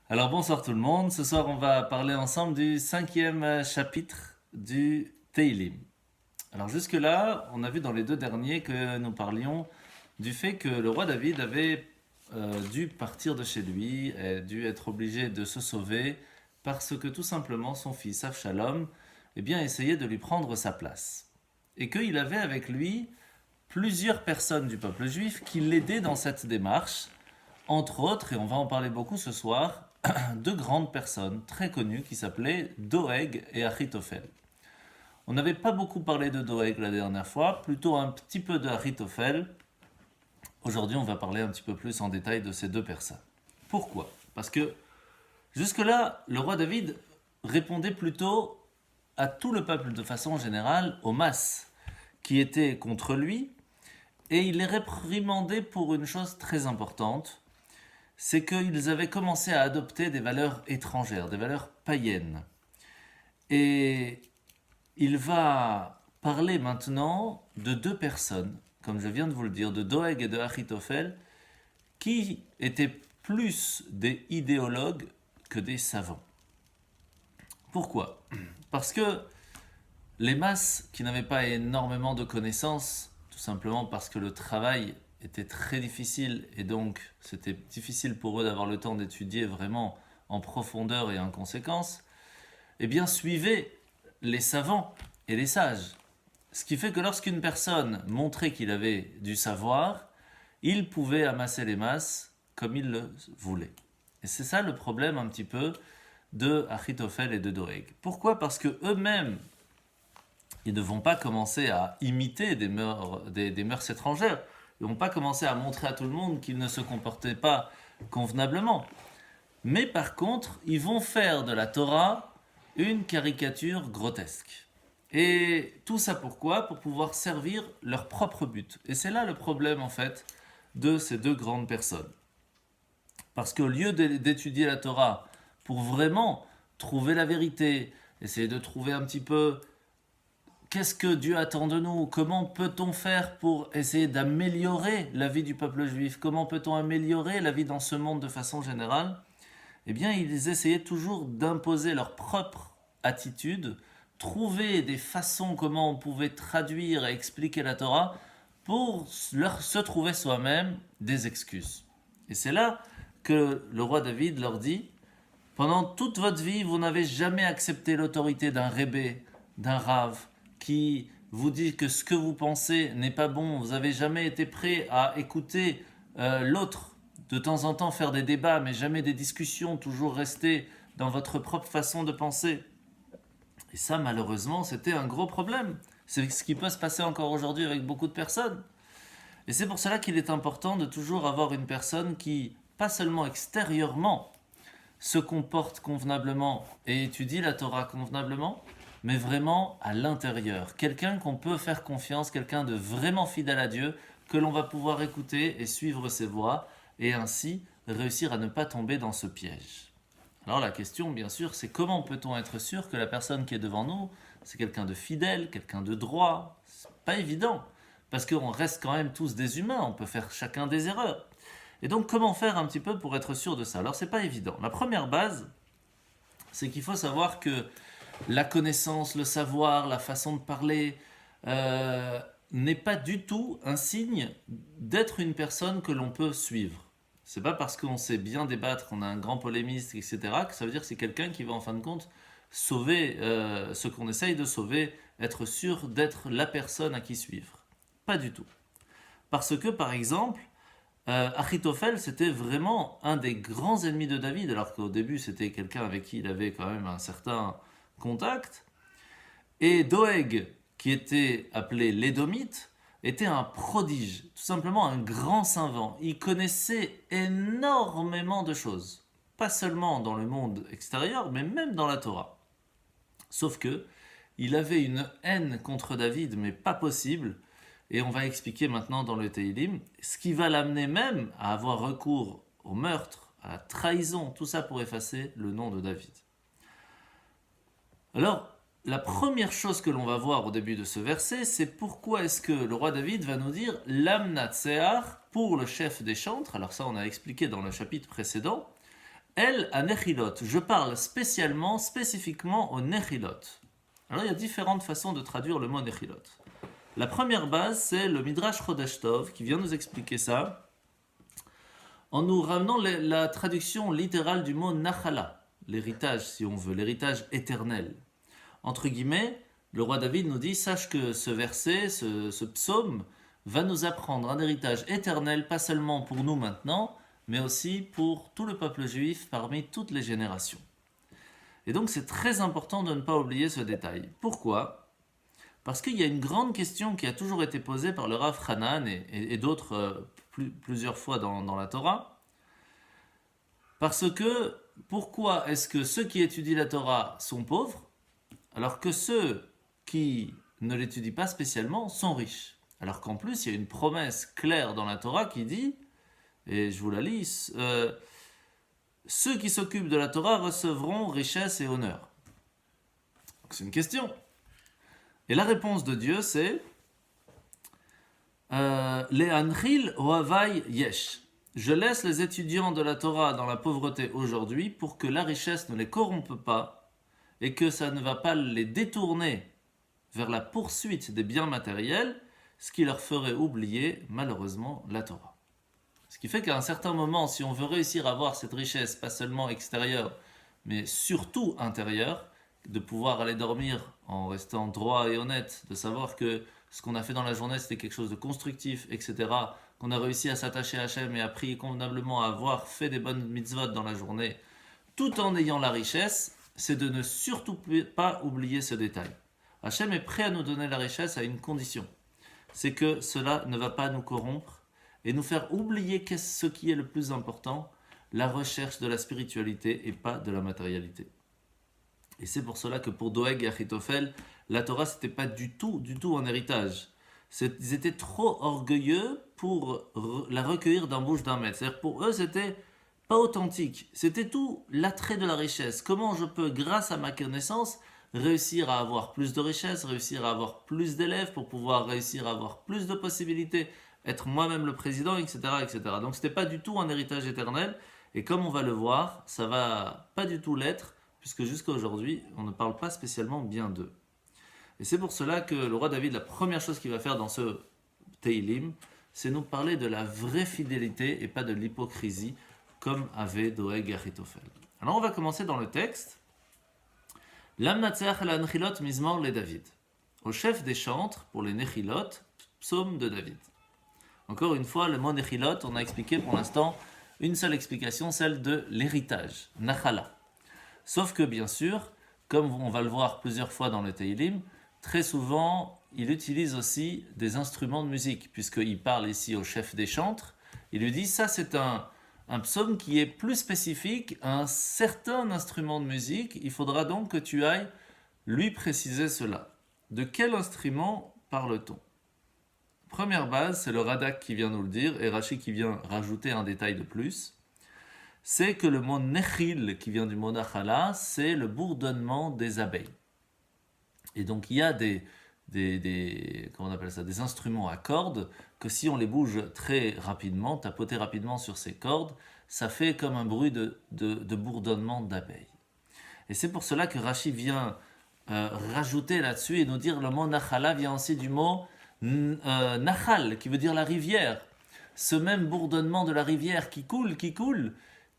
Alors bonsoir tout le monde, ce soir on va parler ensemble du cinquième chapitre du Teilim. Alors jusque-là, on a vu dans les deux derniers que nous parlions du fait que le roi David avait dû partir de chez lui, et dû être obligé de se sauver parce que tout simplement son fils Avshalom essayait de lui prendre sa place. Et qu'il avait avec lui plusieurs personnes du peuple juif qui l'aidaient dans cette démarche, entre autres, et on va en parler beaucoup ce soir, deux grandes personnes très connues qui s'appelaient Doeg et Achitophel. On n'avait pas beaucoup parlé de Doeg la dernière fois, plutôt un petit peu de Achitophel. Aujourd'hui, on va parler un petit peu plus en détail de ces deux personnes. Pourquoi? Parce que jusque-là, le roi David répondait plutôt à tout le peuple de façon générale, aux masses qui étaient contre lui, et il les réprimandait pour une chose très importante, c'est qu'ils avaient commencé à adopter des valeurs étrangères, des valeurs païennes. Et il va parler maintenant de deux personnes, comme je viens de vous le dire, de Doeg et de Achitophel, qui étaient plus des idéologues que des savants. Pourquoi? Parce que les masses qui n'avaient pas énormément de connaissances, tout simplement parce que le travail était très difficile et donc c'était difficile pour eux d'avoir le temps d'étudier vraiment en profondeur et en conséquence, suivaient les savants et les sages. Ce qui fait que lorsqu'une personne montrait qu'il avait du savoir, il pouvait amasser les masses comme il le voulait. Et c'est ça le problème un petit peu de Achitophel et de Doeg. Pourquoi? Parce que eux-mêmes, ils ne vont pas commencer à imiter des mœurs étrangères. Ils ne vont pas commencer à montrer à tout le monde qu'ils ne se comportaient pas convenablement. Mais par contre, ils vont faire de la Torah une caricature grotesque. Et tout ça pourquoi? Pour pouvoir servir leur propre but. Et c'est là le problème en fait de ces deux grandes personnes. Parce qu'au lieu d'étudier la Torah pour vraiment trouver la vérité, essayer de trouver un petit peu qu'est-ce que Dieu attend de nous, comment peut-on faire pour essayer d'améliorer la vie du peuple juif, comment peut-on améliorer la vie dans ce monde de façon générale, ils essayaient toujours d'imposer leur propre attitude, trouver des façons comment on pouvait traduire et expliquer la Torah pour se trouver soi-même des excuses. Et c'est là que le roi David leur dit: pendant toute votre vie, vous n'avez jamais accepté l'autorité d'un rébé, d'un rave, qui vous dit que ce que vous pensez n'est pas bon. Vous n'avez jamais été prêt à écouter l'autre, de temps en temps faire des débats, mais jamais des discussions, toujours rester dans votre propre façon de penser. Et ça, malheureusement, c'était un gros problème. C'est ce qui peut se passer encore aujourd'hui avec beaucoup de personnes. Et c'est pour cela qu'il est important de toujours avoir une personne qui, pas seulement extérieurement, se comporte convenablement et étudie la Torah convenablement, mais vraiment à l'intérieur. Quelqu'un qu'on peut faire confiance, quelqu'un de vraiment fidèle à Dieu, que l'on va pouvoir écouter et suivre ses voies, et ainsi réussir à ne pas tomber dans ce piège. Alors la question, bien sûr, c'est comment peut-on être sûr que la personne qui est devant nous, c'est quelqu'un de fidèle, quelqu'un de droit? C'est pas évident, parce qu'on reste quand même tous des humains, on peut faire chacun des erreurs. Et donc comment faire un petit peu pour être sûr de ça? Alors c'est pas évident. La première base, c'est qu'il faut savoir que la connaissance, le savoir, la façon de parler n'est pas du tout un signe d'être une personne que l'on peut suivre. C'est pas parce qu'on sait bien débattre, qu'on a un grand polémiste, etc., que ça veut dire que c'est quelqu'un qui va en fin de compte sauver ce qu'on essaye de sauver, être sûr d'être la personne à qui suivre. Pas du tout. Parce que, par exemple, Achitophel, c'était vraiment un des grands ennemis de David, alors qu'au début, c'était quelqu'un avec qui il avait quand même un certain contact. Et Doeg, qui était appelé l'Édomite, était un prodige, tout simplement un grand savant. Il connaissait énormément de choses, pas seulement dans le monde extérieur, mais même dans la Torah. Sauf que il avait une haine contre David, mais pas possible. Et on va expliquer maintenant dans le Teilim, ce qui va l'amener même à avoir recours au meurtre, à la trahison, tout ça pour effacer le nom de David. Alors, la première chose que l'on va voir au début de ce verset, c'est pourquoi est-ce que le roi David va nous dire l'amnatsear pour le chef des chantres. Alors ça, on a expliqué dans le chapitre précédent. El à Nechilot. Je parle spécifiquement au Nechilot. Alors il y a différentes façons de traduire le mot Nechilot. La première base, c'est le Midrash Chodesh Tov qui vient nous expliquer ça en nous ramenant la traduction littérale du mot Nachala, l'héritage si on veut, l'héritage éternel. Entre guillemets, le roi David nous dit, sache que ce verset, ce psaume, va nous apprendre un héritage éternel, pas seulement pour nous maintenant, mais aussi pour tout le peuple juif parmi toutes les générations. Et donc c'est très important de ne pas oublier ce détail. Pourquoi ? Parce qu'il y a une grande question qui a toujours été posée par le Rav Hanan et d'autres plusieurs fois dans la Torah. Parce que, pourquoi est-ce que ceux qui étudient la Torah sont pauvres, alors que ceux qui ne l'étudient pas spécialement sont riches? Alors qu'en plus, il y a une promesse claire dans la Torah qui dit, et je vous la lis, ceux qui s'occupent de la Torah recevront richesse et honneur. Donc c'est une question. Et la réponse de Dieu, c'est Le'anchil ohavai yesh. Je laisse les étudiants de la Torah dans la pauvreté aujourd'hui pour que la richesse ne les corrompe pas et que ça ne va pas les détourner vers la poursuite des biens matériels, ce qui leur ferait oublier malheureusement la Torah. Ce qui fait qu'à un certain moment, si on veut réussir à avoir cette richesse, pas seulement extérieure, mais surtout intérieure, de pouvoir aller dormir en restant droit et honnête, de savoir que ce qu'on a fait dans la journée c'était quelque chose de constructif, etc., qu'on a réussi à s'attacher à Hachem et à prier convenablement, à avoir fait des bonnes mitzvot dans la journée, tout en ayant la richesse, c'est de ne surtout pas oublier ce détail. Hachem est prêt à nous donner la richesse à une condition, c'est que cela ne va pas nous corrompre et nous faire oublier ce qui est le plus important, la recherche de la spiritualité et pas de la matérialité. Et c'est pour cela que pour Doeg et Achitophel, la Torah c'était pas du tout un héritage. Ils étaient trop orgueilleux pour la recueillir d'un bouche d'un maître. C'est-à-dire pour eux c'était pas authentique. C'était tout l'attrait de la richesse. Comment je peux, grâce à ma connaissance, réussir à avoir plus de richesse, réussir à avoir plus d'élèves pour pouvoir réussir à avoir plus de possibilités, être moi-même le président, etc., etc. Donc c'était pas du tout un héritage éternel. Et comme on va le voir, ça va pas du tout l'être, puisque jusqu'à aujourd'hui, on ne parle pas spécialement bien d'eux. Et c'est pour cela que le roi David, la première chose qu'il va faire dans ce Teilim, c'est nous parler de la vraie fidélité et pas de l'hypocrisie, comme avait Doeg et Achitophel. Alors on va commencer dans le texte. Lam Natseach la Nechilot Mizmor le David. Au chef des chantres, pour les Nechilot, psaume de David. Encore une fois, le mot Nechilot, on a expliqué pour l'instant une seule explication, celle de l'héritage, Nachala. Sauf que bien sûr, comme on va le voir plusieurs fois dans le Teilim, très souvent, il utilise aussi des instruments de musique, puisqu'il parle ici au chef des chantres. Il lui dit, ça c'est un psaume qui est plus spécifique à un certain instrument de musique. Il faudra donc que tu ailles lui préciser cela. De quel instrument parle-t-on ? Première base, c'est le Radak qui vient nous le dire, et Rashi qui vient rajouter un détail de plus. C'est que le mot Nechil, qui vient du mot Nachala, c'est le bourdonnement des abeilles. Et donc il y a comment on appelle ça, des instruments à cordes, que si on les bouge très rapidement, tapoter rapidement sur ces cordes, ça fait comme un bruit de bourdonnement d'abeilles. Et c'est pour cela que Rashi vient rajouter là-dessus et nous dire le mot Nachala vient aussi du mot Nachal, qui veut dire la rivière. Ce même bourdonnement de la rivière qui coule,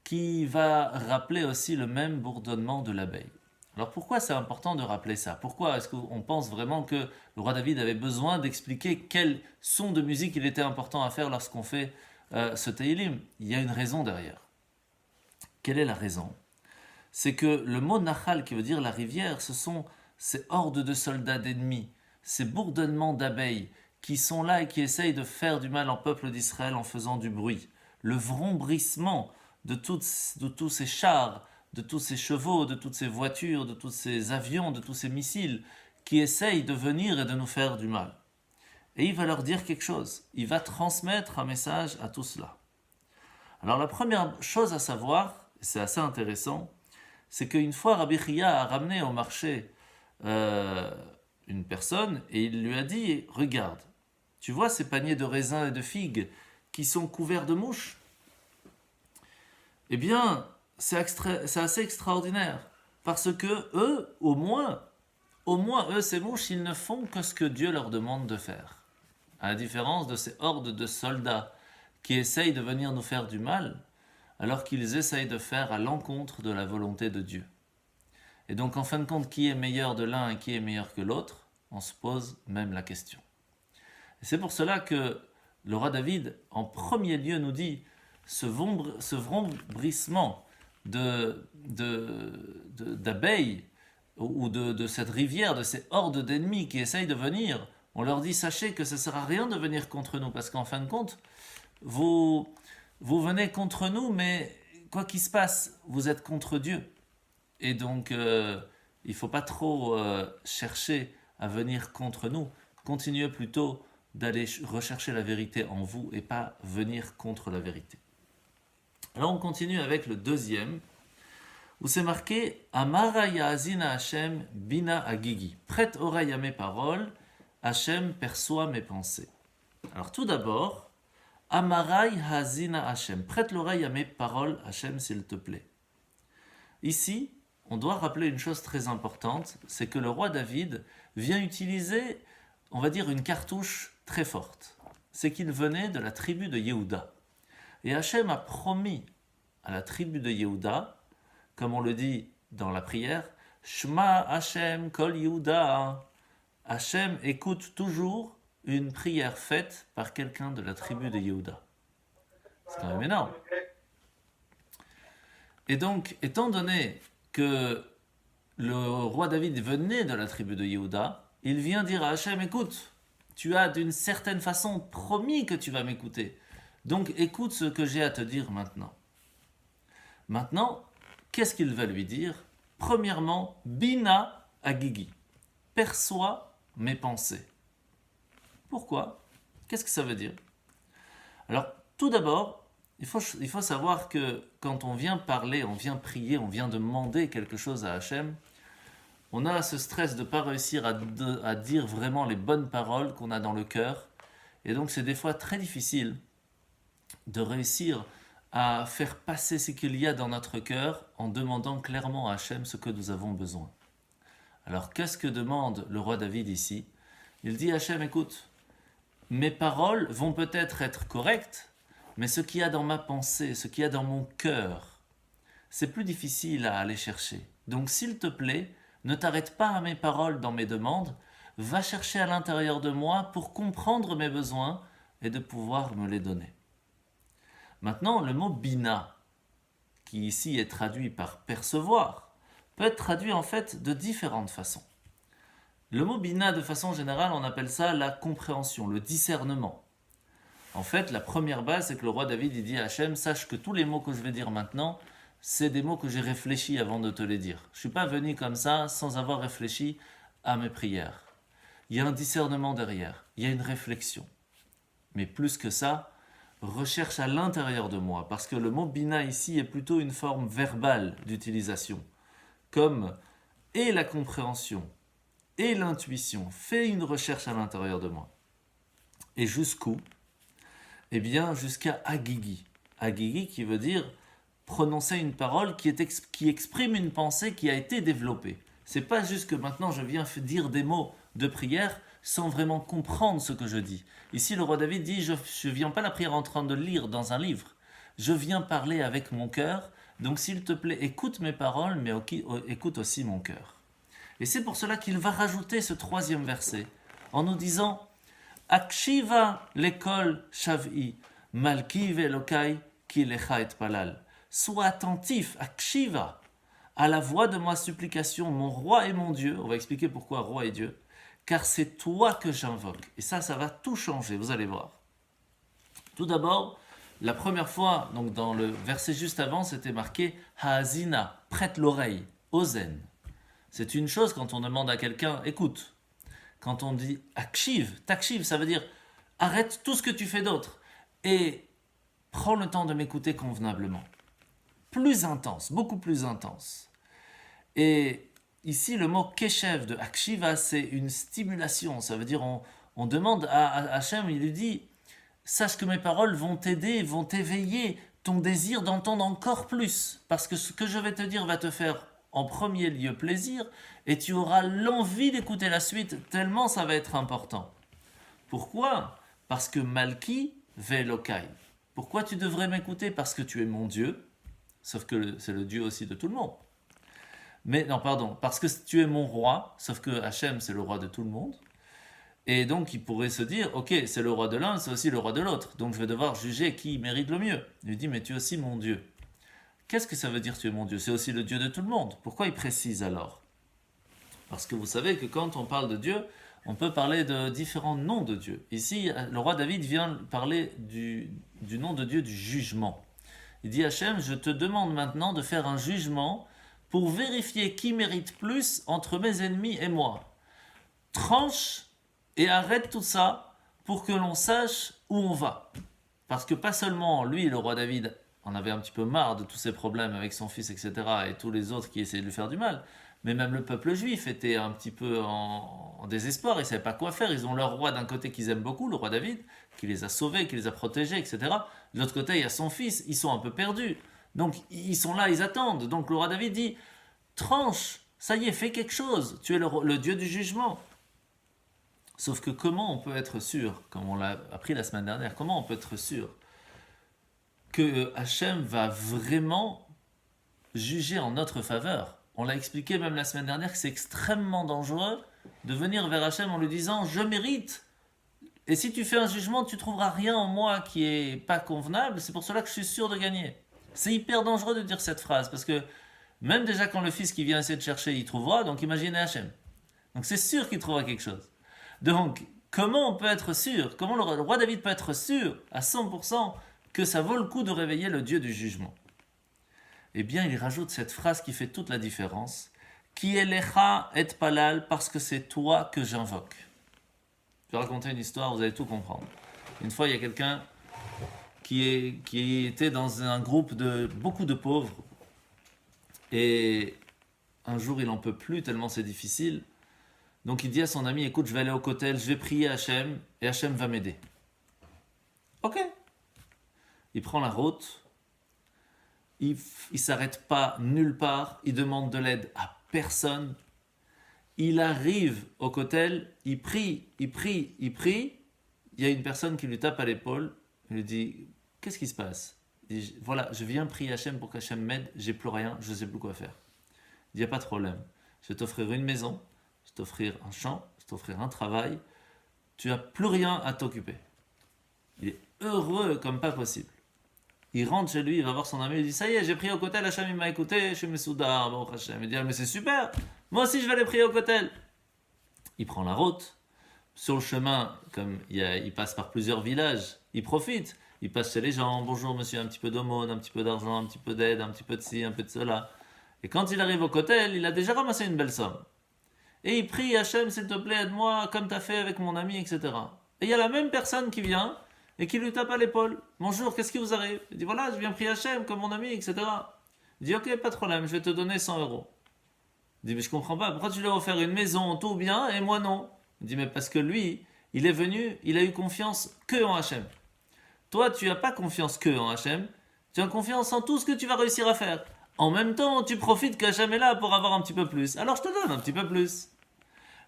qui va rappeler aussi le même bourdonnement de l'abeille. Alors pourquoi c'est important de rappeler ça ? Pourquoi est-ce qu'on pense vraiment que le roi David avait besoin d'expliquer quel son de musique il était important à faire lorsqu'on fait ce Teilim ? Il y a une raison derrière. Quelle est la raison ? C'est que le mot Nachal, qui veut dire la rivière, ce sont ces hordes de soldats d'ennemis, ces bourdonnements d'abeilles qui sont là et qui essayent de faire du mal au peuple d'Israël en faisant du bruit. Le vrombrissement de tous ces chars, de tous ces chevaux, de toutes ces voitures, de tous ces avions, de tous ces missiles qui essayent de venir et de nous faire du mal. Et il va leur dire quelque chose. Il va transmettre un message à tout cela. Alors la première chose à savoir, c'est assez intéressant, c'est qu'une fois Rabbi Chia a ramené au marché une personne et il lui a dit « Regarde, tu vois ces paniers de raisins et de figues qui sont couverts de mouches ? Eh bien, c'est assez extraordinaire. Parce que eux, au moins eux, ces mouches, ils ne font que ce que Dieu leur demande de faire. À la différence de ces hordes de soldats qui essayent de venir nous faire du mal, alors qu'ils essayent de faire à l'encontre de la volonté de Dieu. Et donc, en fin de compte, qui est meilleur de l'un et qui est meilleur que l'autre, on se pose même la question. Et c'est pour cela que le roi David, en premier lieu, nous dit ce vrombrissement d'abeilles ou de cette rivière, de ces hordes d'ennemis qui essayent de venir. On leur dit, sachez que ça ne sert à rien de venir contre nous, parce qu'en fin de compte, vous venez contre nous, mais quoi qu'il se passe, vous êtes contre Dieu. Et donc, il ne faut pas trop chercher à venir contre nous. Continuez plutôt d'aller rechercher la vérité en vous et pas venir contre la vérité. Alors on continue avec le deuxième, où c'est marqué Amara Yaazina Hashem Bina Agigi. Prête oreille à mes paroles, Hashem perçoit mes pensées. Alors tout d'abord, Amarai Hazina Hashem. Prête l'oreille à mes paroles, Hashem, s'il te plaît. Ici, on doit rappeler une chose très importante, c'est que le roi David vient utiliser, on va dire, une cartouche très forte. C'est qu'il venait de la tribu de Yehuda. Et Hashem a promis à la tribu de Yehuda, comme on le dit dans la prière, Shema Hashem Kol Yehuda. Hashem écoute toujours une prière faite par quelqu'un de la tribu de Yehuda. C'est quand même énorme. Et donc, étant donné que le roi David venait de la tribu de Yehuda, il vient dire à Hashem, écoute, tu as d'une certaine façon promis que tu vas m'écouter. Donc écoute ce que j'ai à te dire maintenant. Maintenant, qu'est-ce qu'il va lui dire? Premièrement, Bina Agigi. Perçois mes pensées. Pourquoi? Qu'est-ce que ça veut dire? Alors, tout d'abord, il faut savoir que quand on vient parler, on vient prier, on vient demander quelque chose à Hachem, on a ce stress de ne pas réussir à dire vraiment les bonnes paroles qu'on a dans le cœur. Et donc, c'est des fois très difficile de réussir à faire passer ce qu'il y a dans notre cœur en demandant clairement à Hachem ce que nous avons besoin. Alors, qu'est-ce que demande le roi David ici? Il dit à Hachem, écoute, mes paroles vont peut-être être correctes, mais ce qu'il y a dans ma pensée, ce qu'il y a dans mon cœur, c'est plus difficile à aller chercher. Donc, s'il te plaît, ne t'arrête pas à mes paroles dans mes demandes, va chercher à l'intérieur de moi pour comprendre mes besoins et de pouvoir me les donner. Maintenant, le mot bina, qui ici est traduit par percevoir, peut être traduit en fait de différentes façons. Le mot bina, de façon générale, on appelle ça la compréhension, le discernement. En fait, la première base, c'est que le roi David il dit à Hachem, sache que tous les mots que je vais dire maintenant, c'est des mots que j'ai réfléchis avant de te les dire. Je ne suis pas venu comme ça sans avoir réfléchi à mes prières. Il y a un discernement derrière, il y a une réflexion. Mais plus que ça, recherche à l'intérieur de moi, parce que le mot bina ici est plutôt une forme verbale d'utilisation, comme et la compréhension et l'intuition. Fais une recherche à l'intérieur de moi. Et jusqu'où? Eh bien, jusqu'à Agigi. Agigi qui veut dire prononcer une parole qui exprime une pensée qui a été développée. C'est pas juste que maintenant je viens dire des mots de prière sans vraiment comprendre ce que je dis. Ici, le roi David dit, je ne viens pas la prière en train de lire dans un livre. Je viens parler avec mon cœur. Donc, s'il te plaît, écoute mes paroles, mais écoute aussi mon cœur. Et c'est pour cela qu'il va rajouter ce troisième verset en nous disant Akshiva l'école shavi, malki velokai ki lecha et palal. Sois attentif, Akshiva, à la voix de ma supplication, mon roi et mon Dieu. On va expliquer pourquoi roi et Dieu. Car c'est toi que j'invoque. Et ça va tout changer, vous allez voir. Tout d'abord, la première fois, donc dans le verset juste avant, c'était marqué Haazina, prête l'oreille, ozen. C'est une chose quand on demande à quelqu'un, écoute. Quand on dit akshiv, takshiv, ça veut dire arrête tout ce que tu fais d'autre et prends le temps de m'écouter convenablement. Plus intense, beaucoup plus intense. Et ici, le mot keshev de akshiva, c'est une stimulation. Ça veut dire on demande à Hachem, il lui dit sache que mes paroles vont t'aider, vont t'éveiller ton désir d'entendre encore plus. Parce que ce que je vais te dire va te faire en premier lieu plaisir et tu auras l'envie d'écouter la suite tellement ça va être important. Pourquoi? Parce que Malki ve'elokai. Pourquoi tu devrais m'écouter? Parce que tu es mon Dieu, sauf que c'est le Dieu aussi de tout le monde. Mais non, pardon, parce que tu es mon roi, sauf que Hachem c'est le roi de tout le monde. Et donc il pourrait se dire, ok, c'est le roi de l'un, c'est aussi le roi de l'autre. Donc je vais devoir juger qui mérite le mieux. Il lui dit, mais tu es aussi mon Dieu. Qu'est-ce que ça veut dire tu es mon Dieu? C'est aussi le Dieu de tout le monde. Pourquoi il précise alors? Parce que vous savez que quand on parle de Dieu, on peut parler de différents noms de Dieu. Ici, le roi David vient parler du nom de Dieu du jugement. Il dit, Hachem, je te demande maintenant de faire un jugement pour vérifier qui mérite plus entre mes ennemis et moi. Tranche et arrête tout ça pour que l'on sache où on va. Parce que pas seulement lui, le roi David, en avait un petit peu marre de tous ses problèmes avec son fils, etc., et tous les autres qui essayaient de lui faire du mal, mais même le peuple juif était un petit peu en désespoir, ils ne savaient pas quoi faire. Ils ont leur roi d'un côté qu'ils aiment beaucoup, le roi David, qui les a sauvés, qui les a protégés, etc. De l'autre côté, il y a son fils, ils sont un peu perdus. Donc ils sont là, ils attendent. Donc le roi David dit, tranche, ça y est, fais quelque chose, tu es le Dieu du jugement. Sauf que comment on peut être sûr, comme on l'a appris la semaine dernière, comment on peut être sûr que Hachem va vraiment juger en notre faveur? On l'a expliqué même la semaine dernière que c'est extrêmement dangereux de venir vers Hachem en lui disant « je mérite ». Et si tu fais un jugement, tu trouveras rien en moi qui est pas convenable, c'est pour cela que je suis sûr de gagner. C'est hyper dangereux de dire cette phrase, parce que même déjà quand le fils qui vient essayer de chercher, il trouvera, donc imaginez Hachem. Donc c'est sûr qu'il trouvera quelque chose. Donc, comment on peut être sûr, comment le roi David peut être sûr à 100% que ça vaut le coup de réveiller le Dieu du jugement? Eh bien, il rajoute cette phrase qui fait toute la différence. Qui elecha et palal, parce que c'est toi que j'invoque. Je vais raconter une histoire, vous allez tout comprendre. Une fois, il y a quelqu'un qui était dans un groupe de beaucoup de pauvres. Et un jour, il n'en peut plus tellement c'est difficile. Donc il dit à son ami, écoute, je vais aller au kotel, je vais prier Hachem, et Hachem va m'aider. Ok. Il prend la route, il s'arrête pas nulle part, il demande de l'aide à personne. Il arrive au kotel, il prie. Il y a une personne qui lui tape à l'épaule, il lui dit, qu'est-ce qui se passe? Il dit, voilà, je viens prier Hachem pour qu'Hachem m'aide, j'ai plus rien, je ne sais plus quoi faire. Il dit, il n'y a pas de problème, je vais t'offrir une maison, je vais t'offrir un champ, je vais t'offrir un travail, tu n'as plus rien à t'occuper. Il est heureux comme pas possible. Il rentre chez lui, il va voir son ami, il dit, ça y est, j'ai prié au kotel, Hachem il m'a écouté, je suis Messoudar, bon Hachem. Il dit, mais c'est super, moi aussi je vais aller prier au kotel. Il prend la route, sur le chemin, comme il passe par plusieurs villages, il profite, il passe chez les gens, bonjour monsieur, un petit peu d'aumône, un petit peu d'argent, un petit peu d'aide, un petit peu de ci, un peu de cela. Et quand il arrive au kotel, il a déjà ramassé une belle somme. Et il prie, Hachem, s'il te plaît, aide-moi, comme tu as fait avec mon ami, etc. Et il y a la même personne qui vient et qui lui tape à l'épaule. Bonjour, qu'est-ce qui vous arrive? Il dit, voilà, je viens prier Hachem, comme mon ami, etc. Il dit, ok, pas de problème, je vais te donner 100 euros. Il dit, mais je comprends pas, pourquoi tu lui as offert une maison, tout bien, et moi non? Il dit, mais parce que lui, il est venu, il a eu confiance que en Hachem. Toi, tu n'as pas confiance que en Hachem, tu as confiance en tout ce que tu vas réussir à faire. En même temps, tu profites qu'Hachem est là pour avoir un petit peu plus. Alors je te donne un petit peu plus.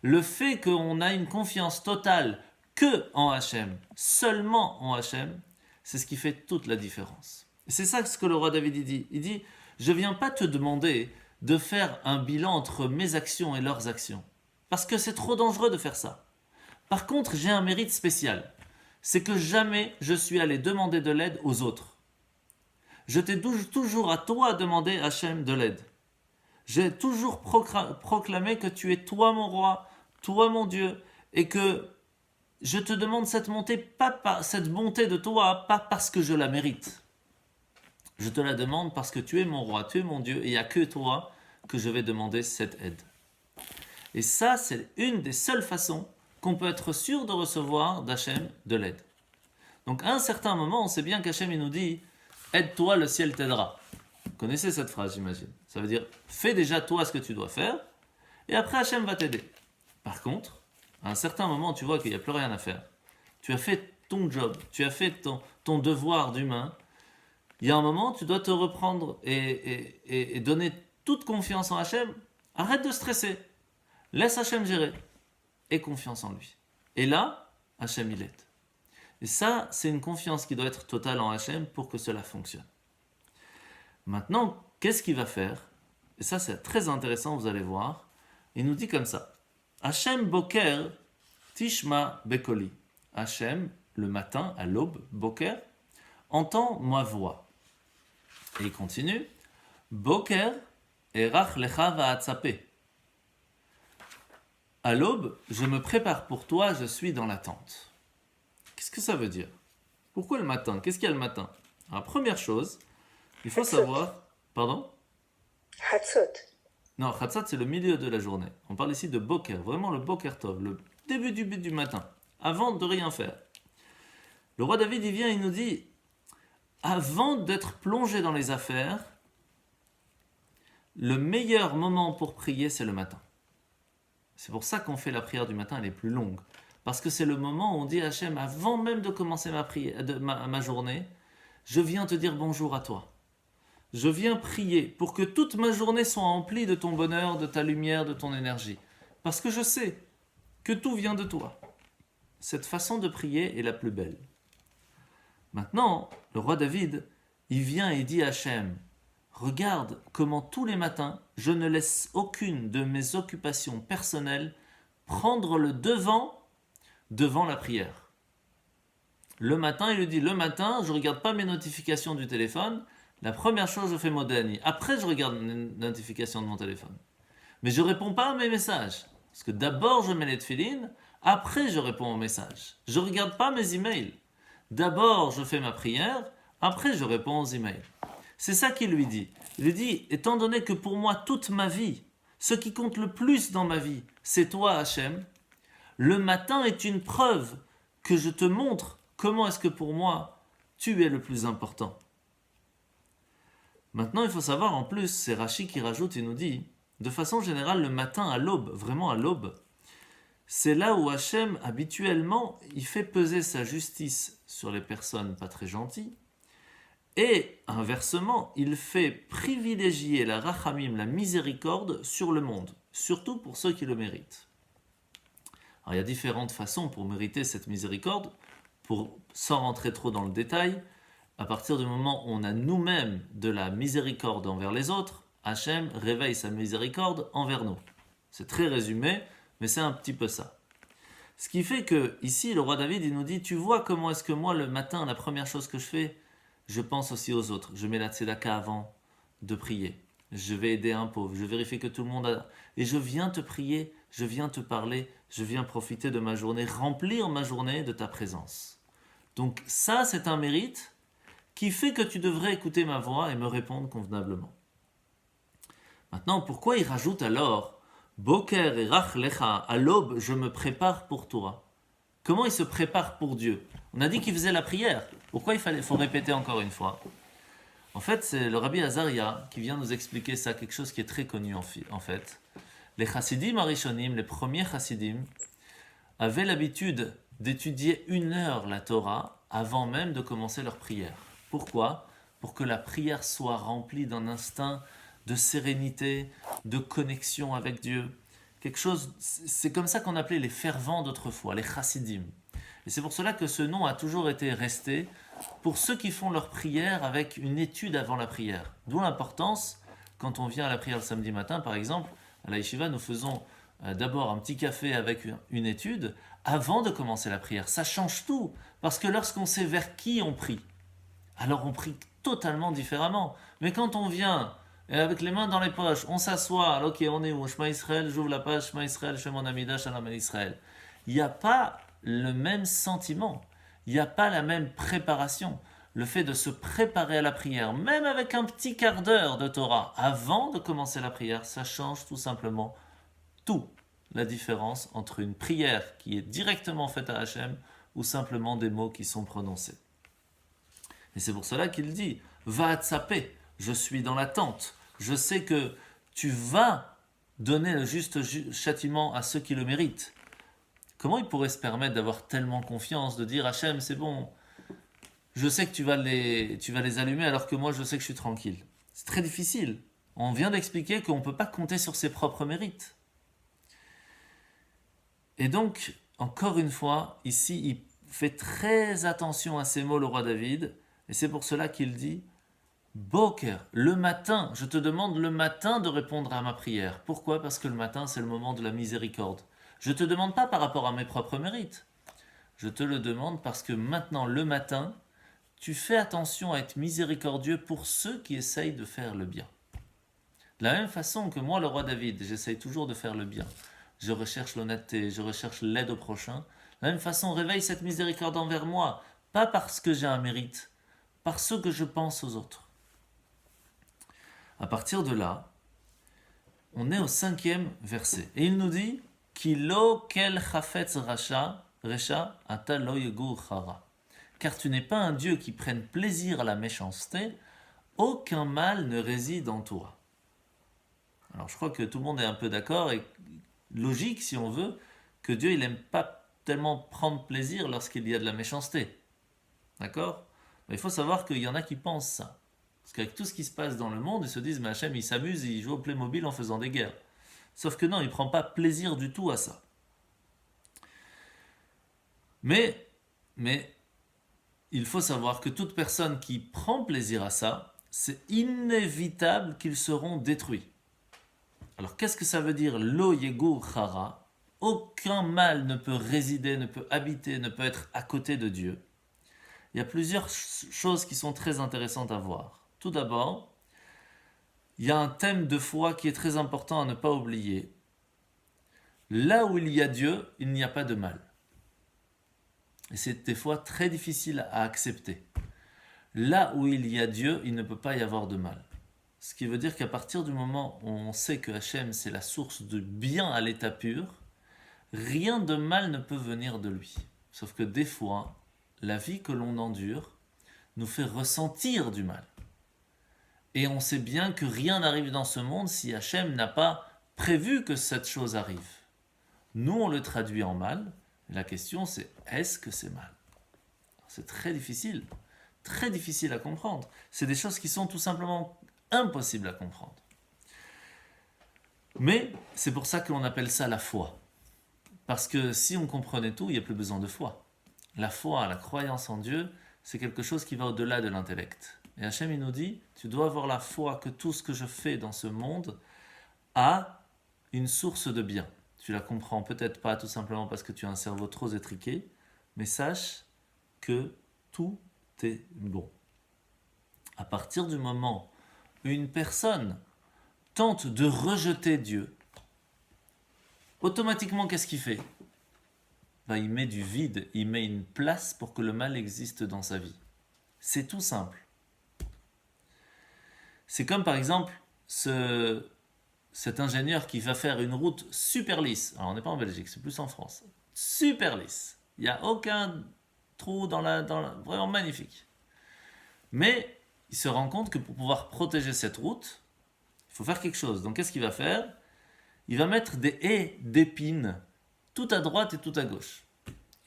Le fait qu'on a une confiance totale que en Hachem, seulement en Hachem, c'est ce qui fait toute la différence. Et c'est ça ce que le roi David dit. Il dit, je ne viens pas te demander de faire un bilan entre mes actions et leurs actions. Parce que c'est trop dangereux de faire ça. Par contre, j'ai un mérite spécial. C'est que jamais je suis allé demander de l'aide aux autres. Je t'ai toujours à toi demander, Hachem, de l'aide. J'ai toujours proclamé que tu es toi mon roi, toi mon Dieu, et que je te demande cette cette bonté de toi, pas parce que je la mérite. Je te la demande parce que tu es mon roi, tu es mon Dieu, et il n'y a que toi que je vais demander cette aide. Et ça, c'est une des seules façons qu'on peut être sûr de recevoir d'Hachem de l'aide. Donc à un certain moment, on sait bien qu'Hachem il nous dit « Aide-toi, le ciel t'aidera ». Vous connaissez cette phrase, j'imagine. Ça veut dire « Fais déjà toi ce que tu dois faire, et après Hachem va t'aider ». Par contre, à un certain moment, tu vois qu'il n'y a plus rien à faire. Tu as fait ton job, tu as fait ton devoir d'humain. Il y a un moment, tu dois te reprendre et donner toute confiance en Hachem. Arrête de stresser. Laisse Hachem gérer. Et confiance en lui. Et là, Hachem il est. Et ça, c'est une confiance qui doit être totale en Hachem pour que cela fonctionne. Maintenant, qu'est-ce qu'il va faire? Et ça, c'est très intéressant, vous allez voir. Il nous dit comme ça. Hachem boker tishma bekoli. Hachem, le matin, à l'aube, boker, entend ma voix. Et il continue. Boker erach lecha va'atzapeh. À l'aube, je me prépare pour toi, je suis dans l'attente. Qu'est-ce que ça veut dire? Pourquoi le matin? Qu'est-ce qu'il y a le matin? Alors, première chose, il faut savoir... Pardon? Hatzot. Non, Khatsat, c'est le milieu de la journée. On parle ici de Boker, vraiment le Boker Tov, le début du matin, avant de rien faire. Le roi David, il vient, il nous dit, avant d'être plongé dans les affaires, le meilleur moment pour prier, c'est le matin. C'est pour ça qu'on fait la prière du matin, elle est plus longue. Parce que c'est le moment où on dit à Hachem, avant même de commencer ma journée, je viens te dire bonjour à toi. Je viens prier pour que toute ma journée soit emplie de ton bonheur, de ta lumière, de ton énergie. Parce que je sais que tout vient de toi. Cette façon de prier est la plus belle. Maintenant, le roi David, il vient et dit à Hachem, regarde comment tous les matins, je ne laisse aucune de mes occupations personnelles prendre le devant la prière. Le matin, il lui dit, le matin, je ne regarde pas mes notifications du téléphone. La première chose, je fais Modani. Après, je regarde les notifications de mon téléphone. Mais je ne réponds pas à mes messages. Parce que d'abord, je mets les tefilines. Après, je réponds aux messages. Je ne regarde pas mes emails. D'abord, je fais ma prière. Après, je réponds aux emails. C'est ça qu'il lui dit. Il lui dit, étant donné que pour moi, toute ma vie, ce qui compte le plus dans ma vie, c'est toi, Hachem, le matin est une preuve que je te montre comment est-ce que pour moi, tu es le plus important. Maintenant, il faut savoir, en plus, c'est Rashi qui rajoute, il nous dit, de façon générale, le matin à l'aube, vraiment à l'aube, c'est là où Hachem, habituellement, il fait peser sa justice sur les personnes pas très gentilles, et inversement, il fait privilégier la rachamim, la miséricorde, sur le monde, surtout pour ceux qui le méritent. Alors, il y a différentes façons pour mériter cette miséricorde, sans rentrer trop dans le détail. À partir du moment où on a nous-mêmes de la miséricorde envers les autres, Hachem réveille sa miséricorde envers nous. C'est très résumé, mais c'est un petit peu ça. Ce qui fait que, ici, le roi David, il nous dit, tu vois comment est-ce que moi, le matin, la première chose que je fais, je pense aussi aux autres. Je mets la tzedaka avant de prier. Je vais aider un pauvre. Je vérifie que tout le monde a... Et je viens te prier, je viens te parler, je viens profiter de ma journée, remplir ma journée de ta présence. Donc ça, c'est un mérite qui fait que tu devrais écouter ma voix et me répondre convenablement. Maintenant, pourquoi il rajoute alors Boker et Rach Lecha, à l'aube, je me prépare pour toi. Comment il se prépare pour Dieu? On a dit qu'il faisait la prière. Pourquoi faut répéter encore une fois? En fait, c'est le Rabbi Azaria qui vient nous expliquer ça, quelque chose qui est très connu en fait. Les chassidim arishonim, les premiers chassidim, avaient l'habitude d'étudier 1 heure la Torah avant même de commencer leur prière. Pourquoi? Pour que la prière soit remplie d'un instinct de sérénité, de connexion avec Dieu. Quelque chose, c'est comme ça qu'on appelait les fervents d'autrefois, les chassidim. Et c'est pour cela que ce nom a toujours été resté pour ceux qui font leur prière avec une étude avant la prière. D'où l'importance, quand on vient à la prière le samedi matin, par exemple, à la yeshiva, nous faisons d'abord un petit café avec une étude avant de commencer la prière. Ça change tout, parce que lorsqu'on sait vers qui on prie, alors on prie totalement différemment. Mais quand on vient, et avec les mains dans les poches, on s'assoit, ok, on est où? Shema Israël, j'ouvre la page, Shema Israël, je fais mon amida, Shalom Israël. Il n'y a pas le même sentiment, il n'y a pas la même préparation. Le fait de se préparer à la prière, même avec un petit quart d'heure de Torah, avant de commencer la prière, ça change tout simplement tout. La différence entre une prière qui est directement faite à Hachem ou simplement des mots qui sont prononcés. Et c'est pour cela qu'il dit va atsaper, je suis dans l'attente, je sais que tu vas donner le juste châtiment à ceux qui le méritent. Comment il pourrait se permettre d'avoir tellement confiance, de dire Hachem, c'est bon, je sais que tu vas les allumer alors que moi je sais que je suis tranquille. C'est très difficile. On vient d'expliquer qu'on ne peut pas compter sur ses propres mérites. Et donc, encore une fois, ici, il fait très attention à ces mots, le roi David, et c'est pour cela qu'il dit Boker, le matin, je te demande le matin de répondre à ma prière. Pourquoi? Parce que le matin, c'est le moment de la miséricorde. Je ne te demande pas par rapport à mes propres mérites. Je te le demande parce que maintenant, le matin, tu fais attention à être miséricordieux pour ceux qui essayent de faire le bien. De la même façon que moi, le roi David, j'essaye toujours de faire le bien. Je recherche l'honnêteté, je recherche l'aide au prochain. De la même façon, réveille cette miséricorde envers moi, pas parce que j'ai un mérite, par ce que je pense aux autres. À partir de là, on est au 5e verset. Et il nous dit Kilo kel chafetz resha ata lo yegur chara. Car tu n'es pas un Dieu qui prenne plaisir à la méchanceté, aucun mal ne réside en toi. Alors je crois que tout le monde est un peu d'accord et logique si on veut que Dieu il n'aime pas tellement prendre plaisir lorsqu'il y a de la méchanceté. D'accord? Mais il faut savoir qu'il y en a qui pensent ça. Parce qu'avec tout ce qui se passe dans le monde, ils se disent mais Hachem il s'amuse, il joue au Playmobil en faisant des guerres. Sauf que non, il ne prend pas plaisir du tout à ça. Mais il faut savoir que toute personne qui prend plaisir à ça, c'est inévitable qu'ils seront détruits. Alors qu'est-ce que ça veut dire lo yegur chara? Aucun mal ne peut résider, ne peut habiter, ne peut être à côté de Dieu. Il y a plusieurs choses qui sont très intéressantes à voir. Tout d'abord, il y a un thème de foi qui est très important à ne pas oublier. Là où il y a Dieu, il n'y a pas de mal. Et c'est des fois très difficile à accepter. Là où il y a Dieu, il ne peut pas y avoir de mal. Ce qui veut dire qu'à partir du moment où on sait que Hachem c'est la source de bien à l'état pur, rien de mal ne peut venir de lui. Sauf que des fois, la vie que l'on endure nous fait ressentir du mal. Et on sait bien que rien n'arrive dans ce monde si Hachem n'a pas prévu que cette chose arrive. Nous, on le traduit en mal. La question c'est, est-ce que c'est mal? C'est très difficile à comprendre. C'est des choses qui sont tout simplement impossibles à comprendre. Mais c'est pour ça qu'on appelle ça la foi. Parce que si on comprenait tout, il n'y a plus besoin de foi. La foi, la croyance en Dieu, c'est quelque chose qui va au-delà de l'intellect. Et Hachem, il nous dit, tu dois avoir la foi que tout ce que je fais dans ce monde a une source de bien. Tu la comprends peut-être pas tout simplement parce que tu as un cerveau trop étriqué, mais sache que tout est bon. À partir du moment où une personne tente de rejeter Dieu, automatiquement, qu'est-ce qu'il fait? Il met du vide, il met une place pour que le mal existe dans sa vie. C'est tout simple. C'est comme par exemple cet ingénieur qui va faire une route super lisse. Alors on n'est pas en Belgique, c'est plus en France. Super lisse. Il n'y a aucun trou vraiment magnifique. Mais il se rend compte que pour pouvoir protéger cette route, il faut faire quelque chose. Donc qu'est-ce qu'il va faire? Il va mettre des haies d'épines tout à droite et tout à gauche.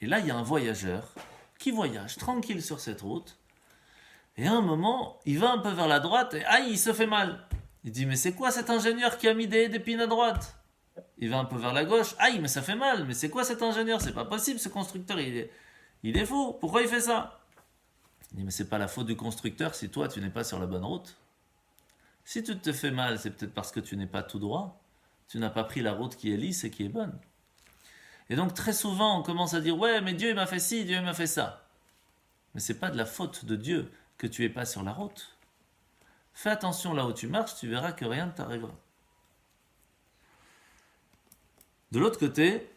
Et là, il y a un voyageur qui voyage tranquille sur cette route. Et à un moment, il va un peu vers la droite et aïe, il se fait mal. Il dit, mais c'est quoi cet ingénieur qui a mis des haies d'épines à droite? Il va un peu vers la gauche, aïe, mais ça fait mal. Mais c'est quoi cet ingénieur? C'est pas possible, ce constructeur, il est fou. Pourquoi il fait ça? Il dit, mais c'est pas la faute du constructeur si toi, tu n'es pas sur la bonne route. Si tu te fais mal, c'est peut-être parce que tu n'es pas tout droit. Tu n'as pas pris la route qui est lisse et qui est bonne. Et donc très souvent, on commence à dire, ouais, mais Dieu m'a fait ci, Dieu m'a fait ça. Mais c'est pas de la faute de Dieu que tu n'es pas sur la route. Fais attention là où tu marches, tu verras que rien ne t'arrivera. De l'autre côté,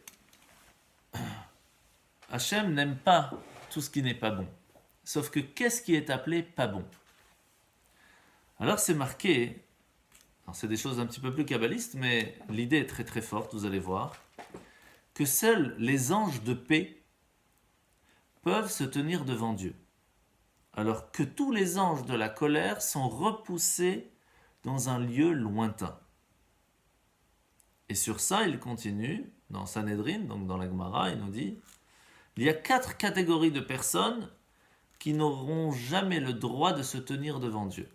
Hachem n'aime pas tout ce qui n'est pas bon. Sauf que qu'est-ce qui est appelé pas bon? Alors c'est marqué, c'est des choses un petit peu plus kabbalistes, mais l'idée est très très forte, vous allez voir, que seuls les anges de paix peuvent se tenir devant Dieu, alors que tous les anges de la colère sont repoussés dans un lieu lointain. Et sur ça, il continue, dans Sanhedrin, donc dans la Gemara, il nous dit, il y a 4 catégories de personnes qui n'auront jamais le droit de se tenir devant Dieu.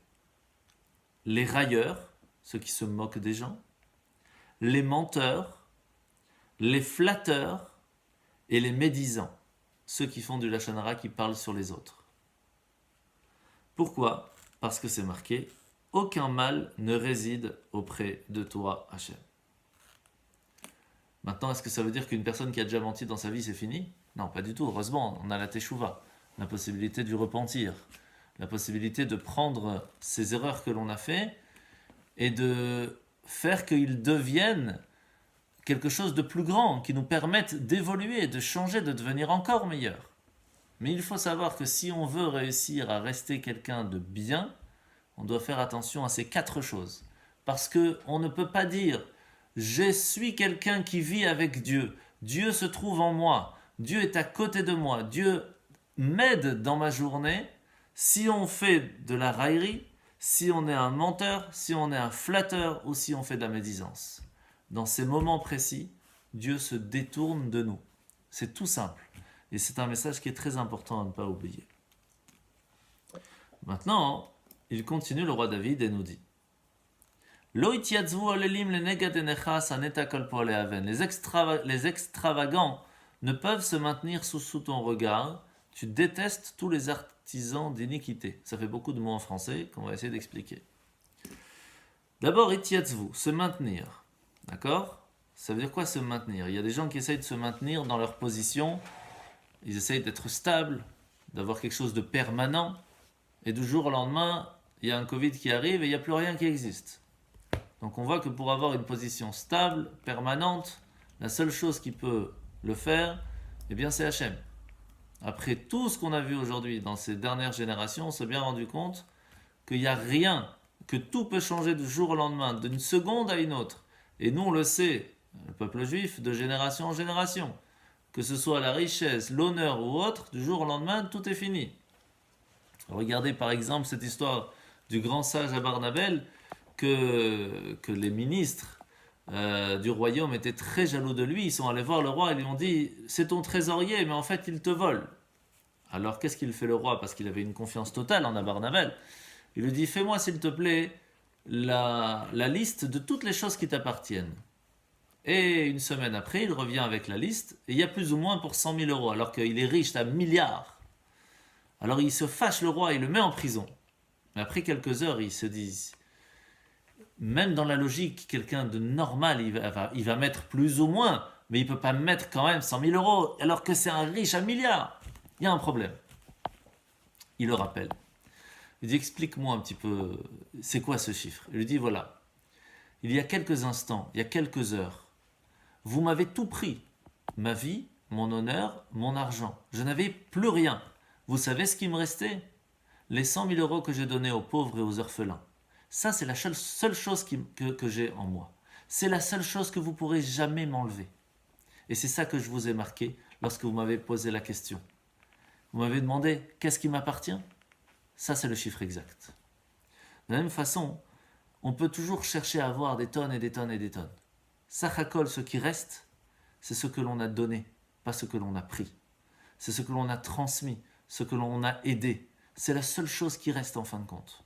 Les railleurs, ceux qui se moquent des gens, les menteurs, les flatteurs et les médisants, ceux qui font du lachon hara, qui parlent sur les autres. Pourquoi ? Parce que c'est marqué « Aucun mal ne réside auprès de toi, Hachem ». Maintenant, est-ce que ça veut dire qu'une personne qui a déjà menti dans sa vie, c'est fini ? Non, pas du tout. Heureusement, on a la teshuva, la possibilité du repentir, la possibilité de prendre ces erreurs que l'on a fait et de faire qu'ils deviennent quelque chose de plus grand, qui nous permette d'évoluer, de changer, de devenir encore meilleur. Mais il faut savoir que si on veut réussir à rester quelqu'un de bien, on doit faire attention à ces 4 choses. Parce qu'on ne peut pas dire « je suis quelqu'un qui vit avec Dieu, Dieu se trouve en moi, Dieu est à côté de moi, Dieu m'aide dans ma journée », si on fait de la raillerie, si on est un menteur, si on est un flatteur ou si on fait de la médisance. Dans ces moments précis, Dieu se détourne de nous. C'est tout simple. Et c'est un message qui est très important à ne pas oublier. Maintenant, il continue le roi David et nous dit les extravagants ne peuvent se maintenir sous ton regard. Tu détestes tous les artisans d'iniquité. Ça fait beaucoup de mots en français qu'on va essayer d'expliquer. D'abord, itiatzvu, se maintenir. D'accord ? Ça veut dire quoi se maintenir ? Il y a des gens qui essayent de se maintenir dans leur position. Ils essayent d'être stables, d'avoir quelque chose de permanent. Et du jour au lendemain, il y a un Covid qui arrive et il n'y a plus rien qui existe. Donc on voit que pour avoir une position stable, permanente, la seule chose qui peut le faire, eh bien c'est Hachem. Après tout ce qu'on a vu aujourd'hui dans ces dernières générations, on s'est bien rendu compte qu'il n'y a rien, que tout peut changer du jour au lendemain, d'une seconde à une autre. Et nous on le sait, le peuple juif, de génération en génération. Que ce soit la richesse, l'honneur ou autre, du jour au lendemain, tout est fini. Regardez par exemple cette histoire du grand sage Abarnabel, que les ministres du royaume étaient très jaloux de lui. Ils sont allés voir le roi et lui ont dit « C'est ton trésorier, mais en fait il te vole ». Alors qu'est-ce qu'il fait le roi ? Parce qu'il avait une confiance totale en Abarnabel. Il lui dit « Fais-moi s'il te plaît la liste de toutes les choses qui t'appartiennent ». Et une semaine après, il revient avec la liste et il y a plus ou moins pour 100 000 euros, alors qu'il est riche, à milliards. Alors il se fâche le roi, il le met en prison. Mais après quelques heures, il se dit, même dans la logique, quelqu'un de normal, il va mettre plus ou moins, mais il ne peut pas mettre quand même 100 000 euros, alors que c'est un riche à milliards. Il y a un problème. Il le rappelle. Il dit, explique-moi un petit peu, c'est quoi ce chiffre ? Il lui dit, voilà, il y a quelques instants, il y a quelques heures, vous m'avez tout pris, ma vie, mon honneur, mon argent. Je n'avais plus rien. Vous savez ce qui me restait ? Les 100 000 euros que j'ai donnés aux pauvres et aux orphelins. Ça, c'est la seule chose que j'ai en moi. C'est la seule chose que vous pourrez jamais m'enlever. Et c'est ça que je vous ai marqué lorsque vous m'avez posé la question. Vous m'avez demandé, qu'est-ce qui m'appartient ? Ça, c'est le chiffre exact. De la même façon, on peut toujours chercher à avoir des tonnes et des tonnes et des tonnes. Sachakol, ce qui reste, c'est ce que l'on a donné, pas ce que l'on a pris. C'est ce que l'on a transmis, ce que l'on a aidé. C'est la seule chose qui reste en fin de compte.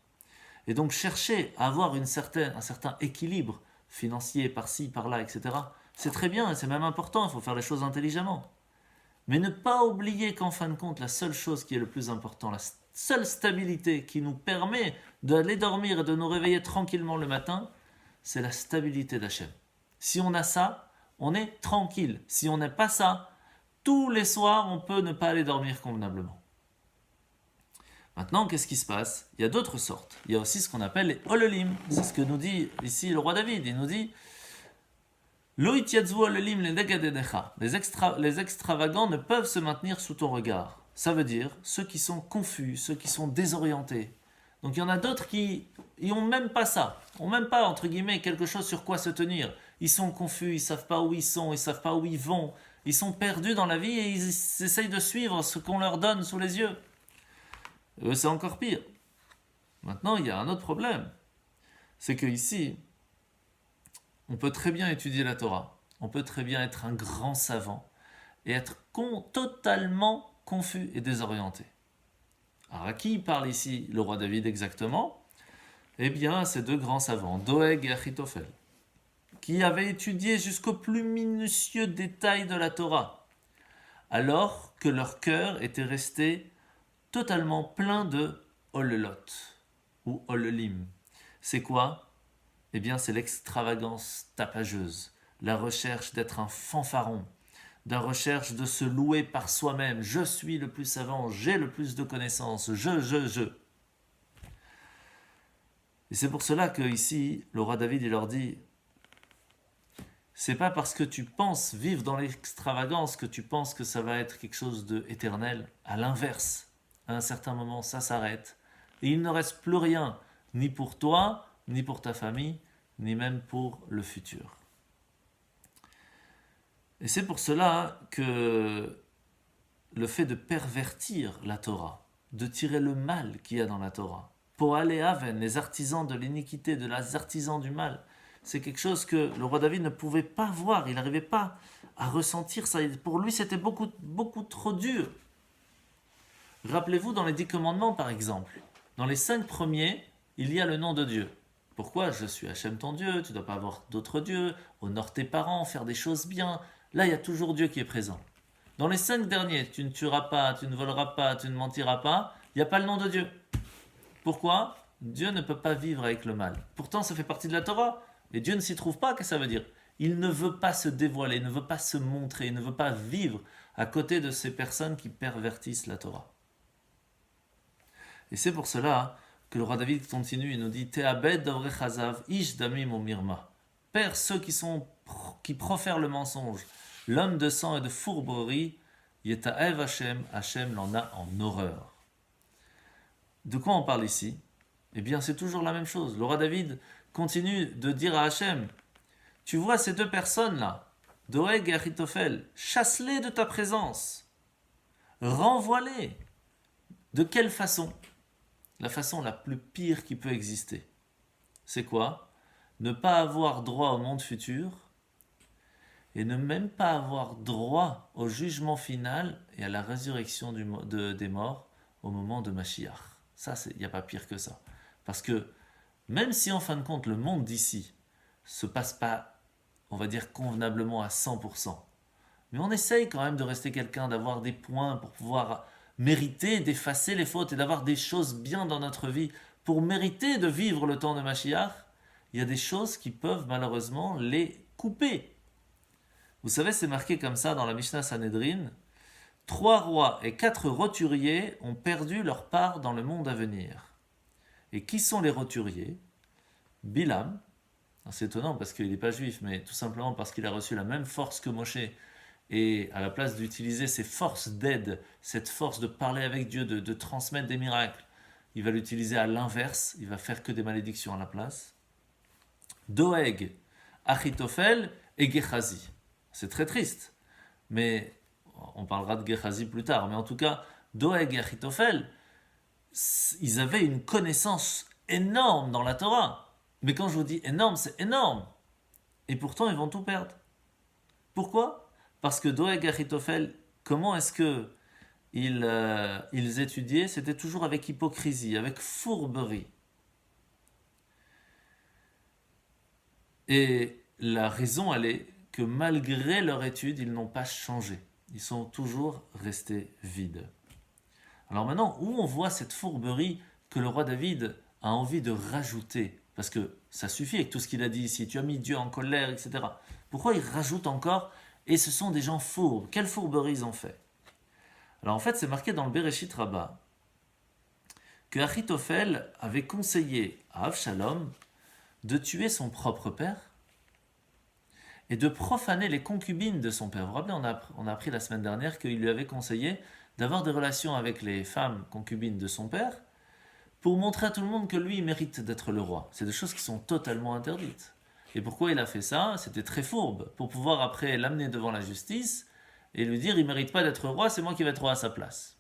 Et donc chercher à avoir un certain équilibre financier par-ci, par-là, etc. C'est très bien et c'est même important, il faut faire les choses intelligemment. Mais ne pas oublier qu'en fin de compte, la seule chose qui est le plus important, la seule stabilité qui nous permet d'aller dormir et de nous réveiller tranquillement le matin, c'est la stabilité d'Hachem. Si on a ça, on est tranquille. Si on n'a pas ça, tous les soirs, on peut ne pas aller dormir convenablement. Maintenant, qu'est-ce qui se passe ? Il y a d'autres sortes. Il y a aussi ce qu'on appelle les ololim. C'est ce que nous dit ici le roi David. Il nous dit Lo itiatzvu ololim le negadenecha. Les extravagants ne peuvent se maintenir sous ton regard. Ça veut dire ceux qui sont confus, ceux qui sont désorientés. Donc il y en a d'autres qui n'ont même pas ça. Ils n'ont même pas, entre guillemets, quelque chose sur quoi se tenir. Ils sont confus, ils ne savent pas où ils sont, ils ne savent pas où ils vont. Ils sont perdus dans la vie et ils essayent de suivre ce qu'on leur donne sous les yeux. C'est encore pire. Maintenant, il y a un autre problème. C'est qu'ici, on peut très bien étudier la Torah. On peut très bien être un grand savant et être totalement confus et désorienté. Alors à qui il parle ici le roi David exactement? Eh bien, à ces deux grands savants, Doeg et Achitophel, qui avaient étudié jusqu'au plus minutieux détail de la Torah, alors que leur cœur était resté totalement plein de Olelot ou Olelim. C'est quoi? Eh bien, c'est l'extravagance tapageuse, la recherche d'être un fanfaron, la recherche de se louer par soi-même. Je suis le plus savant, j'ai le plus de connaissances, je. Et c'est pour cela que ici, le roi David, il leur dit, c'est pas parce que tu penses vivre dans l'extravagance que tu penses que ça va être quelque chose d'éternel. À l'inverse, à un certain moment, ça s'arrête. Et il ne reste plus rien, ni pour toi, ni pour ta famille, ni même pour le futur. Et c'est pour cela que le fait de pervertir la Torah, de tirer le mal qu'il y a dans la Torah, pour aller à Aven, les artisans de l'iniquité, les artisans du mal, c'est quelque chose que le roi David ne pouvait pas voir, il n'arrivait pas à ressentir ça. Pour lui, c'était beaucoup, beaucoup trop dur. Rappelez-vous dans les 10 commandements, par exemple, dans les 5 premiers, il y a le nom de Dieu. Pourquoi? Je suis Hachem ton Dieu, tu ne dois pas avoir d'autres dieux, honore tes parents, faire des choses bien. Là, il y a toujours Dieu qui est présent. Dans les 5 derniers, tu ne tueras pas, tu ne voleras pas, tu ne mentiras pas, il n'y a pas le nom de Dieu. Pourquoi? Dieu ne peut pas vivre avec le mal. Pourtant, ça fait partie de la Torah. Et Dieu ne s'y trouve pas, qu'est-ce que ça veut dire? Il ne veut pas se dévoiler, il ne veut pas se montrer, il ne veut pas vivre à côté de ces personnes qui pervertissent la Torah. Et c'est pour cela que le roi David continue, il nous dit Te'abed davre chazav ish damim o mirma. Père, ceux qui profèrent le mensonge, l'homme de sang et de fourberie, yeta'ev Hashem, Hashem l'en a en horreur. De quoi on parle ici? Eh bien, c'est toujours la même chose. Le roi David continue de dire à Hachem, tu vois ces deux personnes-là, Doeg et Achitophel, chasse-les de ta présence, renvoie-les. De quelle façon? La façon la plus pire qui peut exister. C'est quoi? Ne pas avoir droit au monde futur et ne même pas avoir droit au jugement final et à la résurrection des morts au moment de Mashiach. Ça, il n'y a pas pire que ça. Parce que même si en fin de compte le monde d'ici se passe pas, on va dire convenablement à 100%, mais on essaye quand même de rester quelqu'un, d'avoir des points pour pouvoir mériter d'effacer les fautes et d'avoir des choses bien dans notre vie pour mériter de vivre le temps de Mashiach, il y a des choses qui peuvent malheureusement les couper. Vous savez, c'est marqué comme ça dans la Mishnah Sanhedrin, 3 rois et 4 roturiers ont perdu leur part dans le monde à venir. Et qui sont les roturiers? Bilam, c'est étonnant parce qu'il n'est pas juif, mais tout simplement parce qu'il a reçu la même force que Moshe, et à la place d'utiliser ses forces d'aide, cette force de parler avec Dieu, de transmettre des miracles, il va l'utiliser à l'inverse, il va faire que des malédictions à la place. Doeg, Achitophel et Gehazi. C'est très triste, mais on parlera de Gehazi plus tard. Mais en tout cas, Doeg et Achitophel, ils avaient une connaissance énorme dans la Torah. Mais quand je vous dis énorme, c'est énorme. Et pourtant, ils vont tout perdre. Pourquoi? Parce que Doeg et Achitophel, comment est-ce que ils étudiaient? C'était toujours avec hypocrisie, avec fourberie. Et la raison, elle est que malgré leur étude, ils n'ont pas changé. Ils sont toujours restés vides. Alors maintenant, où on voit cette fourberie que le roi David a envie de rajouter? Parce que ça suffit avec tout ce qu'il a dit ici. Tu as mis Dieu en colère, etc. Pourquoi il rajoute encore? Et ce sont des gens fourbes. Quelle fourberie ils ont fait? Alors en fait, c'est marqué dans le Bereshit Rabbah que Achitophel avait conseillé à Avshalom de tuer son propre père et de profaner les concubines de son père. Vous vous rappelez, on a appris la semaine dernière qu'il lui avait conseillé d'avoir des relations avec les femmes concubines de son père pour montrer à tout le monde que lui, il mérite d'être le roi. C'est des choses qui sont totalement interdites. Et pourquoi il a fait ça? C'était très fourbe, pour pouvoir après l'amener devant la justice et lui dire, il ne mérite pas d'être roi, c'est moi qui vais être roi à sa place.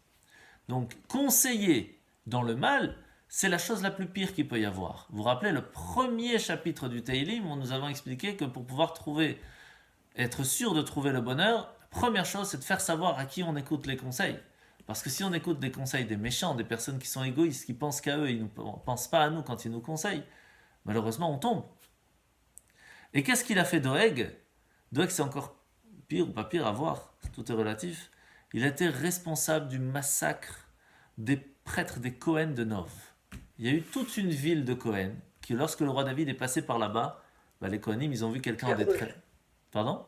Donc, conseiller dans le mal, c'est la chose la plus pire qu'il peut y avoir. Vous vous rappelez le premier chapitre du Teilim où nous avons expliqué que pour pouvoir être sûr de trouver le bonheur, la première chose c'est de faire savoir à qui on écoute les conseils. Parce que si on écoute des conseils des méchants, des personnes qui sont égoïstes, qui pensent qu'à eux, ils ne pensent pas à nous quand ils nous conseillent, malheureusement on tombe. Et qu'est-ce qu'il a fait Doeg? Doeg, c'est encore pire ou pas pire à voir, tout est relatif. Il a été responsable du massacre des prêtres des Cohen de Nov. Il y a eu toute une ville de Cohen qui, lorsque le roi David est passé par là-bas, les Cohenim, ils ont vu quelqu'un en détresse. Pardon?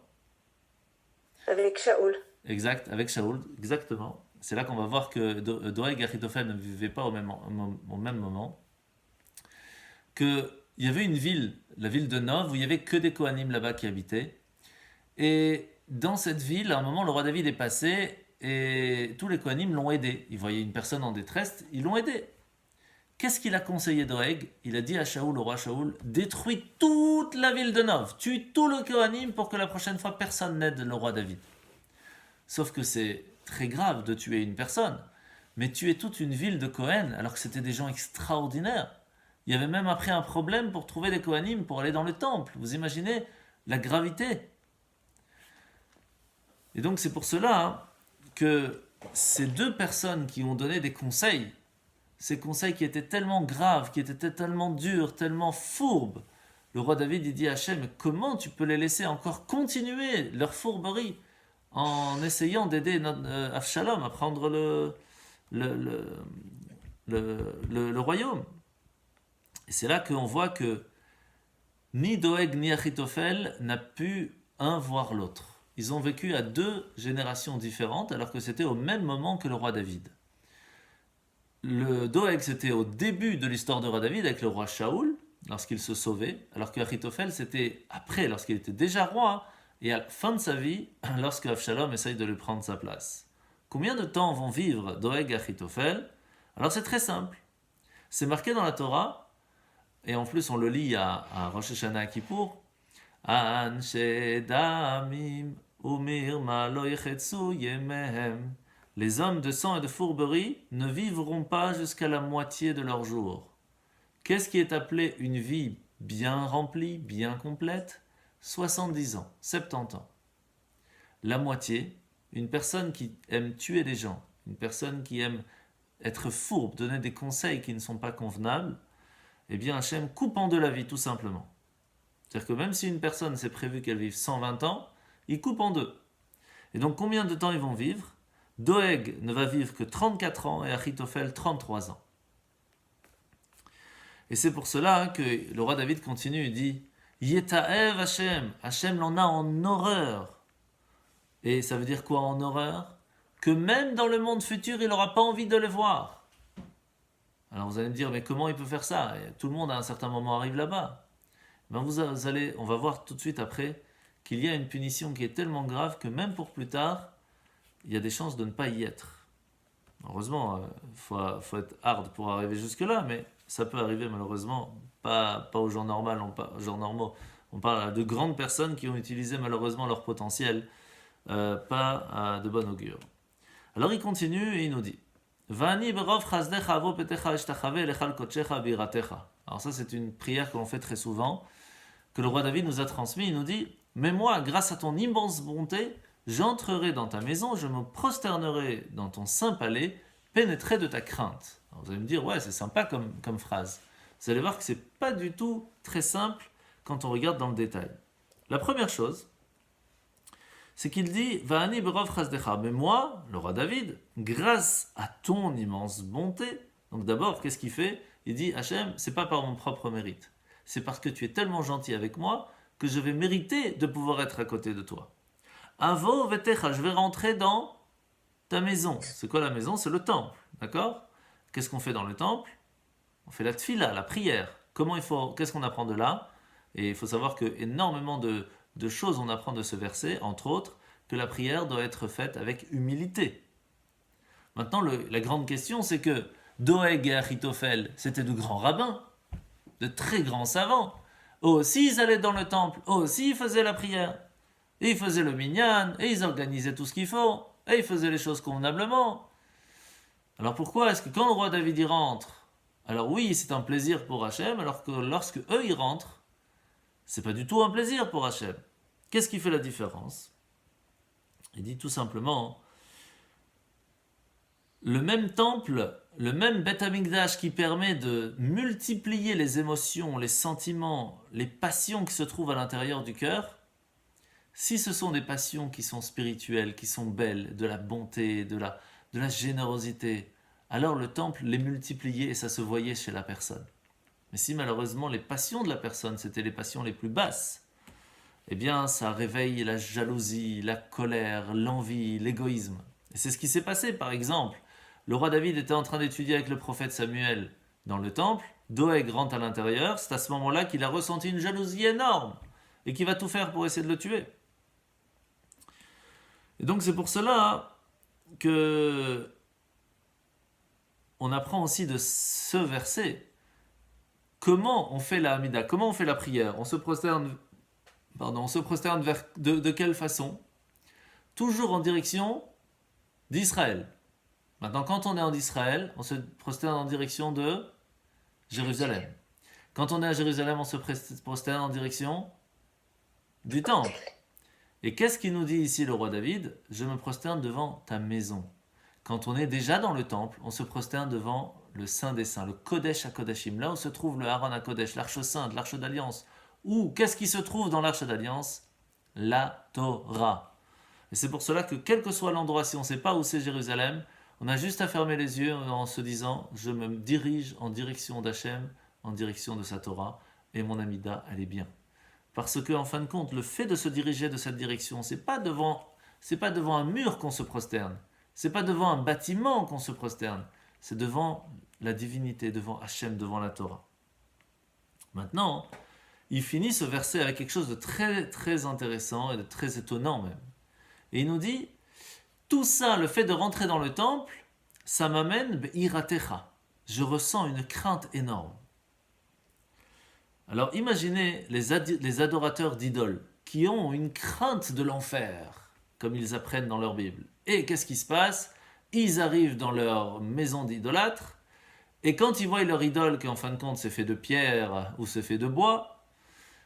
Avec Shaoul. Exact, avec Shaoul, exactement. C'est là qu'on va voir que Doeg et Achitophel ne vivaient pas au même moment. Qu'il y avait une ville, la ville de Nov, où il n'y avait que des Kohanim là-bas qui habitaient. Et dans cette ville, à un moment, le roi David est passé et tous les Kohanim l'ont aidé. Ils voyaient une personne en détresse, ils l'ont aidé. Qu'est-ce qu'il a conseillé Doeg? Il a dit à Shaoul, au roi Shaoul, détruis toute la ville de Nov, tue tout le Kohanim pour que la prochaine fois personne n'aide le roi David. Sauf que c'est très grave de tuer une personne, mais tuer toute une ville de Kohen alors que c'était des gens extraordinaires. Il y avait même après un problème pour trouver des Kohanim pour aller dans le temple. Vous imaginez la gravité? Et donc c'est pour cela que ces deux personnes qui ont donné des conseils, ces conseils qui étaient tellement graves, qui étaient tellement durs, tellement fourbes, le roi David il dit à Hachem, comment tu peux les laisser encore continuer leur fourberie en essayant d'aider Avshalom à prendre le royaume? Et c'est là qu'on voit que ni Doeg ni Achitophel n'a pu un voir l'autre. Ils ont vécu à deux générations différentes alors que c'était au même moment que le roi David. Le Doeg, c'était au début de l'histoire du roi David avec le roi Shaoul, lorsqu'il se sauvait, alors que Achitophel, c'était après, lorsqu'il était déjà roi, et à la fin de sa vie, lorsque Avshalom essaye de lui prendre sa place. Combien de temps vont vivre Doeg et Achitophel? Alors c'est très simple. C'est marqué dans la Torah, et en plus on le lit à Rosh Hashanah à Kippour, Anshe damim umirma lo yechetsu yemehem. Les hommes de sang et de fourberie ne vivront pas jusqu'à la moitié de leur jour. Qu'est-ce qui est appelé une vie bien remplie, bien complète? 70 ans, 70 ans. La moitié, une personne qui aime tuer les gens, une personne qui aime être fourbe, donner des conseils qui ne sont pas convenables, eh bien Hachem coupe en deux la vie tout simplement. C'est-à-dire que même si une personne s'est prévu qu'elle vive 120 ans, il coupe en deux. Et donc combien de temps ils vont vivre? Doeg ne va vivre que 34 ans et Achitophel 33 ans. Et c'est pour cela que le roi David continue et dit Yetaev Hashem, Hashem l'en a en horreur. Et ça veut dire quoi en horreur? Que même dans le monde futur, il n'aura pas envie de les voir. Alors vous allez me dire, mais comment il peut faire ça? Et tout le monde à un certain moment arrive là-bas. Ben on va voir tout de suite après qu'il y a une punition qui est tellement grave que même pour plus tard, il y a des chances de ne pas y être. Heureusement, faut être hard pour arriver jusque-là, mais ça peut arriver malheureusement, pas aux gens normaux. On parle de grandes personnes qui ont utilisé malheureusement leur potentiel, pas de bon augure. Alors il continue et il nous dit Vani berov chasdecha avo petecha eshtachave elechal kodechecha biratecha. Alors ça c'est une prière que l'on fait très souvent, que le roi David nous a transmis. Il nous dit mais moi, grâce à ton immense bonté, j'entrerai dans ta maison, je me prosternerai dans ton saint palais, pénétré de ta crainte. Alors vous allez me dire, ouais, c'est sympa comme phrase. Vous allez voir que c'est pas du tout très simple quand on regarde dans le détail. La première chose, c'est qu'il dit, Va'ani berov chasdecha. Mais moi, le roi David, grâce à ton immense bonté, donc d'abord, qu'est-ce qu'il fait? Il dit, Hachem, c'est pas par mon propre mérite. C'est parce que tu es tellement gentil avec moi que je vais mériter de pouvoir être à côté de toi. Avo vetecha, je vais rentrer dans ta maison. C'est quoi la maison? C'est le temple, d'accord? Qu'est-ce qu'on fait dans le temple? On fait la tfila, la prière. Qu'est-ce qu'on apprend de là? Et il faut savoir que énormément de choses on apprend de ce verset, entre autres, que la prière doit être faite avec humilité. Maintenant, la grande question, c'est que Doeg et Achitophel, c'était de grands rabbins, de très grands savants. Aussi, ils allaient dans le temple, aussi, ils faisaient la prière. Et ils faisaient le minyan, et ils organisaient tout ce qu'il faut, et ils faisaient les choses convenablement. Alors pourquoi est-ce que quand le roi David y rentre, alors oui, c'est un plaisir pour Hachem, alors que lorsque eux y rentrent, c'est pas du tout un plaisir pour Hachem. Qu'est-ce qui fait la différence? Il dit tout simplement le même temple, le même Beth Amikdash qui permet de multiplier les émotions, les sentiments, les passions qui se trouvent à l'intérieur du cœur, si ce sont des passions qui sont spirituelles, qui sont belles, de la bonté, de la générosité, alors le temple les multipliait et ça se voyait chez la personne. Mais si malheureusement les passions de la personne, c'était les passions les plus basses, eh bien ça réveille la jalousie, la colère, l'envie, l'égoïsme. Et c'est ce qui s'est passé par exemple. Le roi David était en train d'étudier avec le prophète Samuel dans le temple, Doeg rentre à l'intérieur, c'est à ce moment-là qu'il a ressenti une jalousie énorme et qu'il va tout faire pour essayer de le tuer. Et donc c'est pour cela que on apprend aussi de ce verset comment on fait la Hamida, comment on fait la prière. On se prosterne de quelle façon? Toujours en direction d'Israël. Maintenant, quand on est en Israël, on se prosterne en direction de Jérusalem. Quand on est à Jérusalem, on se prosterne en direction du temple. Et qu'est-ce qu'il nous dit ici le roi David? Je me prosterne devant ta maison. Quand on est déjà dans le temple, on se prosterne devant le Saint des Saints, le Kodesh HaKodashim, là où se trouve le Haron HaKodesh, l'Arche Sainte, l'Arche d'Alliance. Ou qu'est-ce qui se trouve dans l'Arche d'Alliance? La Torah. Et c'est pour cela que quel que soit l'endroit, si on ne sait pas où c'est Jérusalem, on a juste à fermer les yeux en se disant je me dirige en direction d'Hachem, en direction de sa Torah, et mon Amida, elle est bien. Parce que en fin de compte, le fait de se diriger de cette direction, c'est pas devant un mur qu'on se prosterne, c'est pas devant un bâtiment qu'on se prosterne, c'est devant la divinité, devant Hachem, devant la Torah. Maintenant, il finit ce verset avec quelque chose de très très intéressant et de très étonnant même. Et il nous dit, tout ça, le fait de rentrer dans le temple, ça m'amène be'iratecha. Je ressens une crainte énorme. Alors imaginez les adorateurs d'idoles qui ont une crainte de l'enfer, comme ils apprennent dans leur Bible. Et qu'est-ce qui se passe? Ils arrivent dans leur maison d'idolâtre, et quand ils voient leur idole, qui en fin de compte c'est fait de pierre ou c'est fait de bois,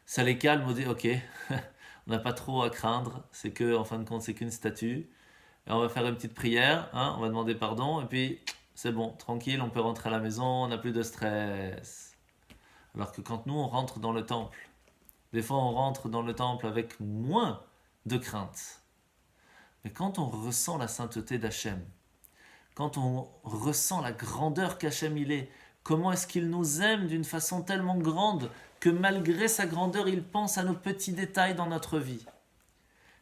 ça les calme, on dit ok, on n'a pas trop à craindre, c'est que en fin de compte c'est qu'une statue, et on va faire une petite prière, hein, on va demander pardon, et puis c'est bon, tranquille, on peut rentrer à la maison, on n'a plus de stress. Alors que quand nous on rentre dans le temple, des fois on rentre dans le temple avec moins de crainte. Mais quand on ressent la sainteté d'Hachem, quand on ressent la grandeur qu'Hachem il est, comment est-ce qu'il nous aime d'une façon tellement grande que malgré sa grandeur, il pense à nos petits détails dans notre vie.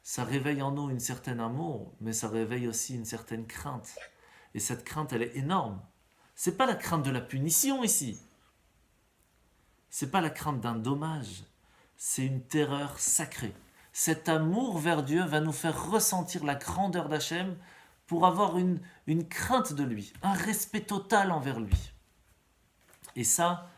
Ça réveille en nous une certaine amour, mais ça réveille aussi une certaine crainte. Et cette crainte, elle est énorme. C'est pas la crainte de la punition ici. C'est pas la crainte d'un dommage. C'est une terreur sacrée. Cet amour vers Dieu va nous faire ressentir la grandeur d'Hachem pour avoir une crainte de lui, un respect total envers lui. Et ça,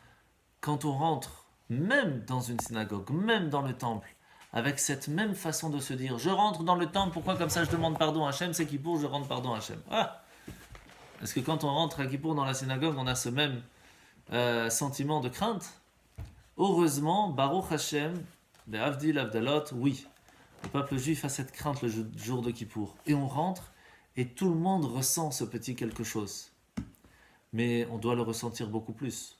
quand on rentre, même dans une synagogue, même dans le temple, avec cette même façon de se dire, je rentre dans le temple, pourquoi comme ça je demande pardon à Hachem, c'est Kippour, je rentre pardon à Hachem. Ah, est-ce que quand on rentre à Kippour dans la synagogue, on a ce même sentiment de crainte? Heureusement, Baruch Hachem, Be'avdil Avdalot, oui, le peuple juif a cette crainte le jour de Kippour. Et on rentre, et tout le monde ressent ce petit quelque chose. Mais on doit le ressentir beaucoup plus.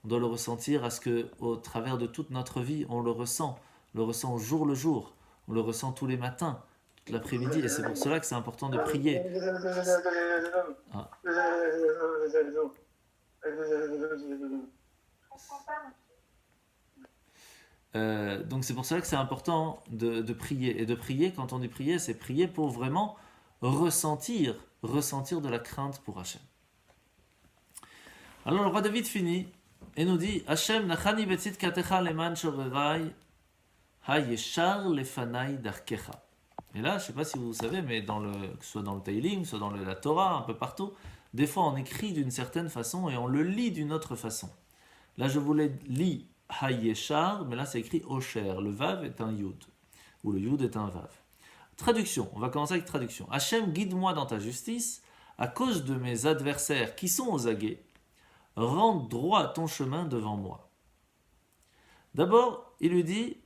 On doit le ressentir à ce que, au travers de toute notre vie, on le ressent au jour le jour, on le ressent tous les matins, toute l'après-midi, et c'est pour cela que c'est important de prier. Ah. Donc c'est pour cela que c'est important de prier. Et de prier, quand on dit prier, c'est prier pour vraiment ressentir de la crainte pour Hachem. Alors le roi David finit et nous dit Hachem nachani betzit katecha leman shorerai hayeshar lefanai darkecha. Et là, je ne sais pas si vous savez, mais que ce soit dans le Teilim, soit dans la Torah, un peu partout, des fois on écrit d'une certaine façon et on le lit d'une autre façon. Là, je vous lis hayeshar, mais là c'est écrit osher. Le vav est un yud, ou le yud est un vav. Traduction, on va commencer avec traduction. Hachem, guide-moi dans ta justice, à cause de mes adversaires qui sont aux aguets, rends droit ton chemin devant moi. D'abord, il lui dit,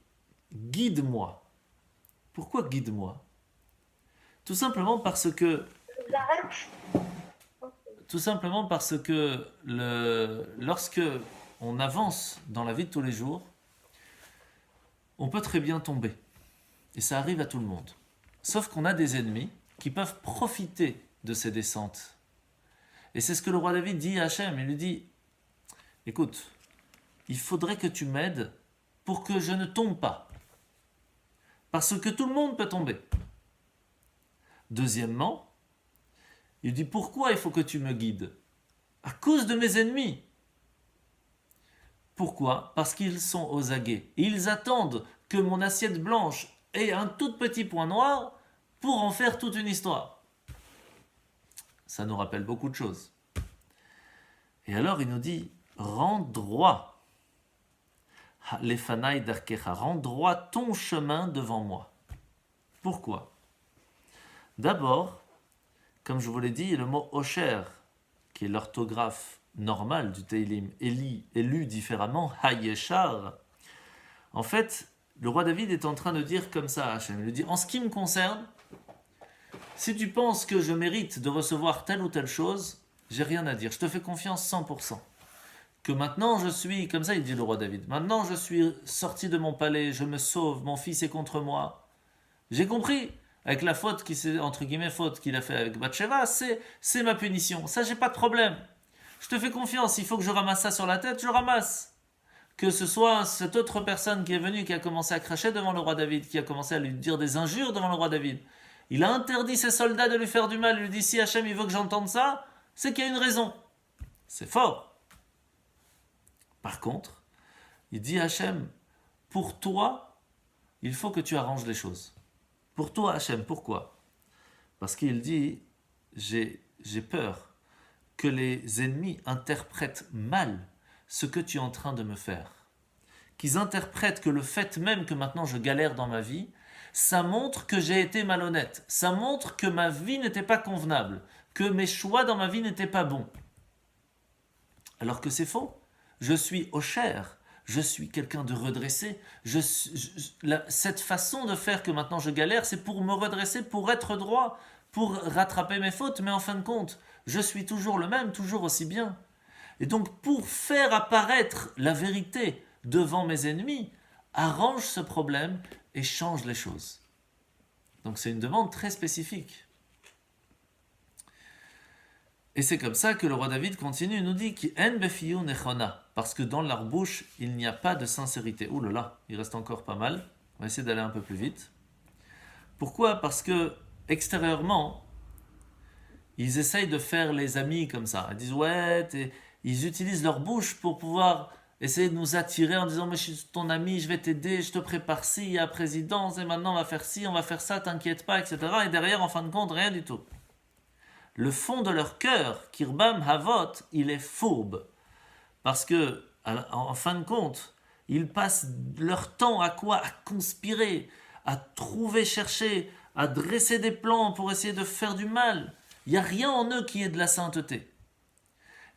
guide-moi. Pourquoi guide-moi? Tout simplement parce que Tout simplement parce que lorsque on avance dans la vie de tous les jours, on peut très bien tomber. Et ça arrive à tout le monde. Sauf qu'on a des ennemis qui peuvent profiter de ces descentes. Et c'est ce que le roi David dit à Hachem. Il lui dit, écoute, il faudrait que tu m'aides pour que je ne tombe pas. Parce que tout le monde peut tomber. Deuxièmement, il dit, pourquoi il faut que tu me guides? À cause de mes ennemis. Pourquoi? Parce qu'ils sont aux aguets. Et ils attendent que mon assiette blanche ait un tout petit point noir pour en faire toute une histoire. Ça nous rappelle beaucoup de choses. Et alors il nous dit, rends droit. Lefanai darkecha, rends droit ton chemin devant moi. Pourquoi? D'abord, comme je vous l'ai dit, le mot Osher, qui est l'orthographe normale du Teilim, est lu différemment, Hayeshar. En fait, le roi David est en train de dire comme ça à Hachem. Il lui dit, en ce qui me concerne, si tu penses que je mérite de recevoir telle ou telle chose, j'ai rien à dire. Je te fais confiance 100%. Que maintenant je suis, comme ça il dit le roi David, maintenant je suis sorti de mon palais, je me sauve, mon fils est contre moi. J'ai compris, avec la faute, entre guillemets faute qu'il a fait avec Bathsheba, c'est ma punition. Ça, j'ai pas de problème. Je te fais confiance, il faut que je ramasse ça sur la tête, je ramasse. Que ce soit cette autre personne qui est venue, qui a commencé à cracher devant le roi David, qui a commencé à lui dire des injures devant le roi David. Il a interdit ses soldats de lui faire du mal. Il lui dit, si Hachem il veut que j'entende ça, c'est qu'il y a une raison. C'est fort. Par contre, il dit à Hachem, pour toi, il faut que tu arranges les choses. Pour toi, Hachem, pourquoi? Parce qu'il dit, j'ai peur que les ennemis interprètent mal ce que tu es en train de me faire. Qu'ils interprètent que le fait même que maintenant je galère dans ma vie, ça montre que j'ai été malhonnête. Ça montre que ma vie n'était pas convenable, que mes choix dans ma vie n'étaient pas bons. Alors que c'est faux. Je suis Osher, je suis quelqu'un de redressé. Cette façon de faire que maintenant je galère, c'est pour me redresser, pour être droit, pour rattraper mes fautes. Mais en fin de compte, je suis toujours le même, toujours aussi bien. Et donc, pour faire apparaître la vérité devant mes ennemis, arrange ce problème et change les choses. Donc, c'est une demande très spécifique. Et c'est comme ça que le roi David continue, il nous dit qu'en befiyu nechona, parce que dans leur bouche, il n'y a pas de sincérité. Ouh là là, il reste encore pas mal. On va essayer d'aller un peu plus vite. Pourquoi? Parce que extérieurement, ils essayent de faire les amis comme ça. Ils disent ouais, ils utilisent leur bouche pour pouvoir essayer de nous attirer en disant mais je suis ton ami, je vais t'aider, je te prépare ci, à la présidence, et maintenant on va faire ci, on va faire ça, t'inquiète pas, etc. Et derrière, en fin de compte, rien du tout. Le fond de leur cœur, Kirbam Havot, il est fourbe. Parce que, en fin de compte, ils passent leur temps à quoi? À conspirer, à trouver, chercher, à dresser des plans pour essayer de faire du mal. Il n'y a rien en eux qui est de la sainteté.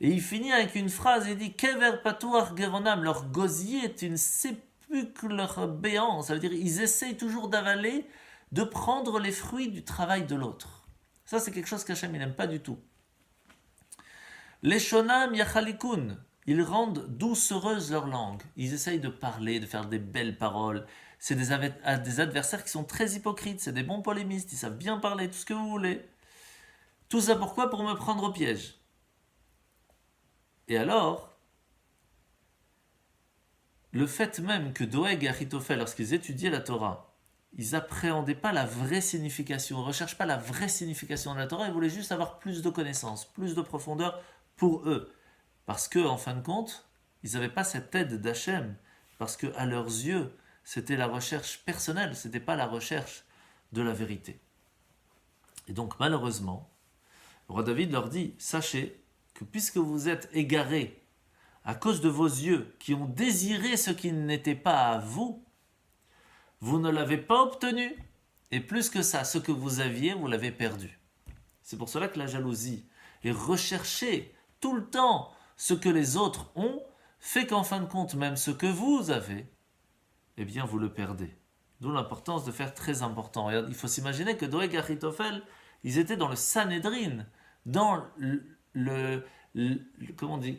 Et il finit avec une phrase, il dit Kever patuach geronam, leur gosier est une sépulcre béant. Ça veut dire ils essayent toujours d'avaler, de prendre les fruits du travail de l'autre. Ça, c'est quelque chose qu'Hachem n'aime pas du tout. Les shonam yachalikun, ils rendent doucereuse leur langue. Ils essayent de parler, de faire des belles paroles. C'est des adversaires qui sont très hypocrites, c'est des bons polémistes, ils savent bien parler, tout ce que vous voulez. Tout ça pourquoi? Pour me prendre au piège. Et alors, le fait même que Doeg et Achitophel, lorsqu'ils étudiaient la Torah, ils n'appréhendaient pas la vraie signification, ils ne recherchent pas la vraie signification de la Torah, ils voulaient juste avoir plus de connaissances, plus de profondeur pour eux. Parce que, en fin de compte, ils n'avaient pas cette aide d'Hachem, parce qu'à leurs yeux, c'était la recherche personnelle, ce n'était pas la recherche de la vérité. Et donc, malheureusement, le roi David leur dit, sachez que puisque vous êtes égarés à cause de vos yeux qui ont désiré ce qui n'était pas à vous, vous ne l'avez pas obtenu, et plus que ça, ce que vous aviez, vous l'avez perdu. C'est pour cela que la jalousie et rechercher tout le temps ce que les autres ont, fait qu'en fin de compte, même ce que vous avez, eh bien vous le perdez. D'où l'importance de faire très important. Et il faut s'imaginer que Doeg et Achitophel, ils étaient dans le Sanhédrin, dans comment on dit,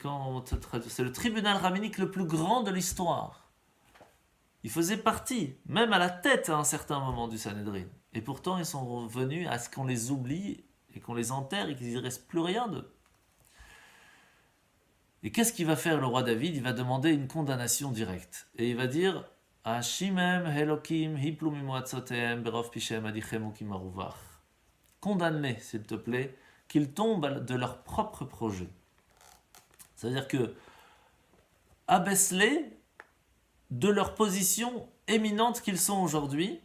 c'est le tribunal rabbinique le plus grand de l'histoire. Il faisait partie, même à la tête à un certain moment du Sanhédrin. Et pourtant, ils sont revenus à ce qu'on les oublie et qu'on les enterre et qu'il ne reste plus rien d'eux. Et qu'est-ce qu'il va faire le roi David? Il va demander une condamnation directe. Et il va dire Hashimem Elokim Hiplu Mimoatzoteem Berov Pishem Adichem Ukim Aruvach. Condamne-les, s'il te plaît, qu'ils tombent de leur propre projet. C'est-à-dire que abaisse-les de leur position éminente qu'ils sont aujourd'hui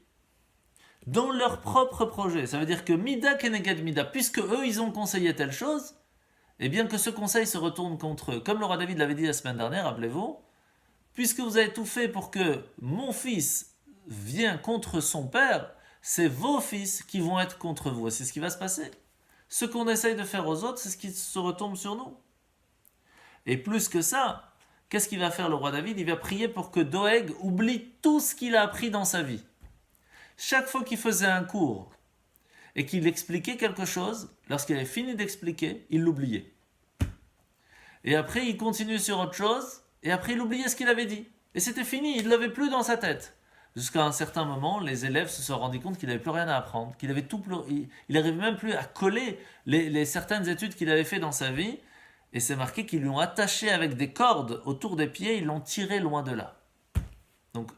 dans leur propre projet. Ça veut dire que Mida Keneged Mida, puisque eux ils ont conseillé telle chose, et bien que ce conseil se retourne contre eux. Comme le roi David l'avait dit la semaine dernière, rappelez-vous, puisque vous avez tout fait pour que mon fils vienne contre son père, c'est vos fils qui vont être contre vous. Et c'est ce qui va se passer. Ce qu'on essaye de faire aux autres, c'est ce qui se retombe sur nous. Et plus que ça, qu'est-ce qu'il va faire le roi David? Il va prier pour que Doeg oublie tout ce qu'il a appris dans sa vie. Chaque fois qu'il faisait un cours et qu'il expliquait quelque chose, lorsqu'il avait fini d'expliquer, il l'oubliait. Et après, il continue sur autre chose, et après, il oubliait ce qu'il avait dit. Et c'était fini, il ne l'avait plus dans sa tête. Jusqu'à un certain moment, les élèves se sont rendus compte qu'il n'avait plus rien à apprendre, qu'il avait tout, il n'arrivait même plus à coller les certaines études qu'il avait fait dans sa vie, et c'est marqué qu'ils lui ont attaché avec des cordes autour des pieds, ils l'ont tiré loin de là. Donc,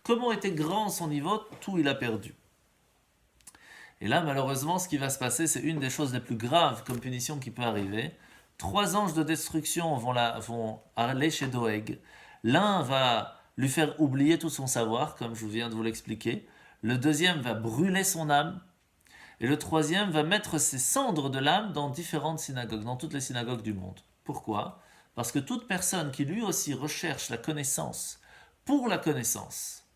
comment était grand son niveau, tout il a perdu. Et là, malheureusement, ce qui va se passer, c'est une des choses les plus graves comme punition qui peut arriver. 3 anges de destruction vont aller chez Doeg. L'un va lui faire oublier tout son savoir, comme je viens de vous l'expliquer. Le deuxième va brûler son âme. Et le troisième va mettre ses cendres de l'âme dans différentes synagogues, dans toutes les synagogues du monde. Pourquoi? Parce que toute personne qui lui aussi recherche la connaissance pour la connaissance,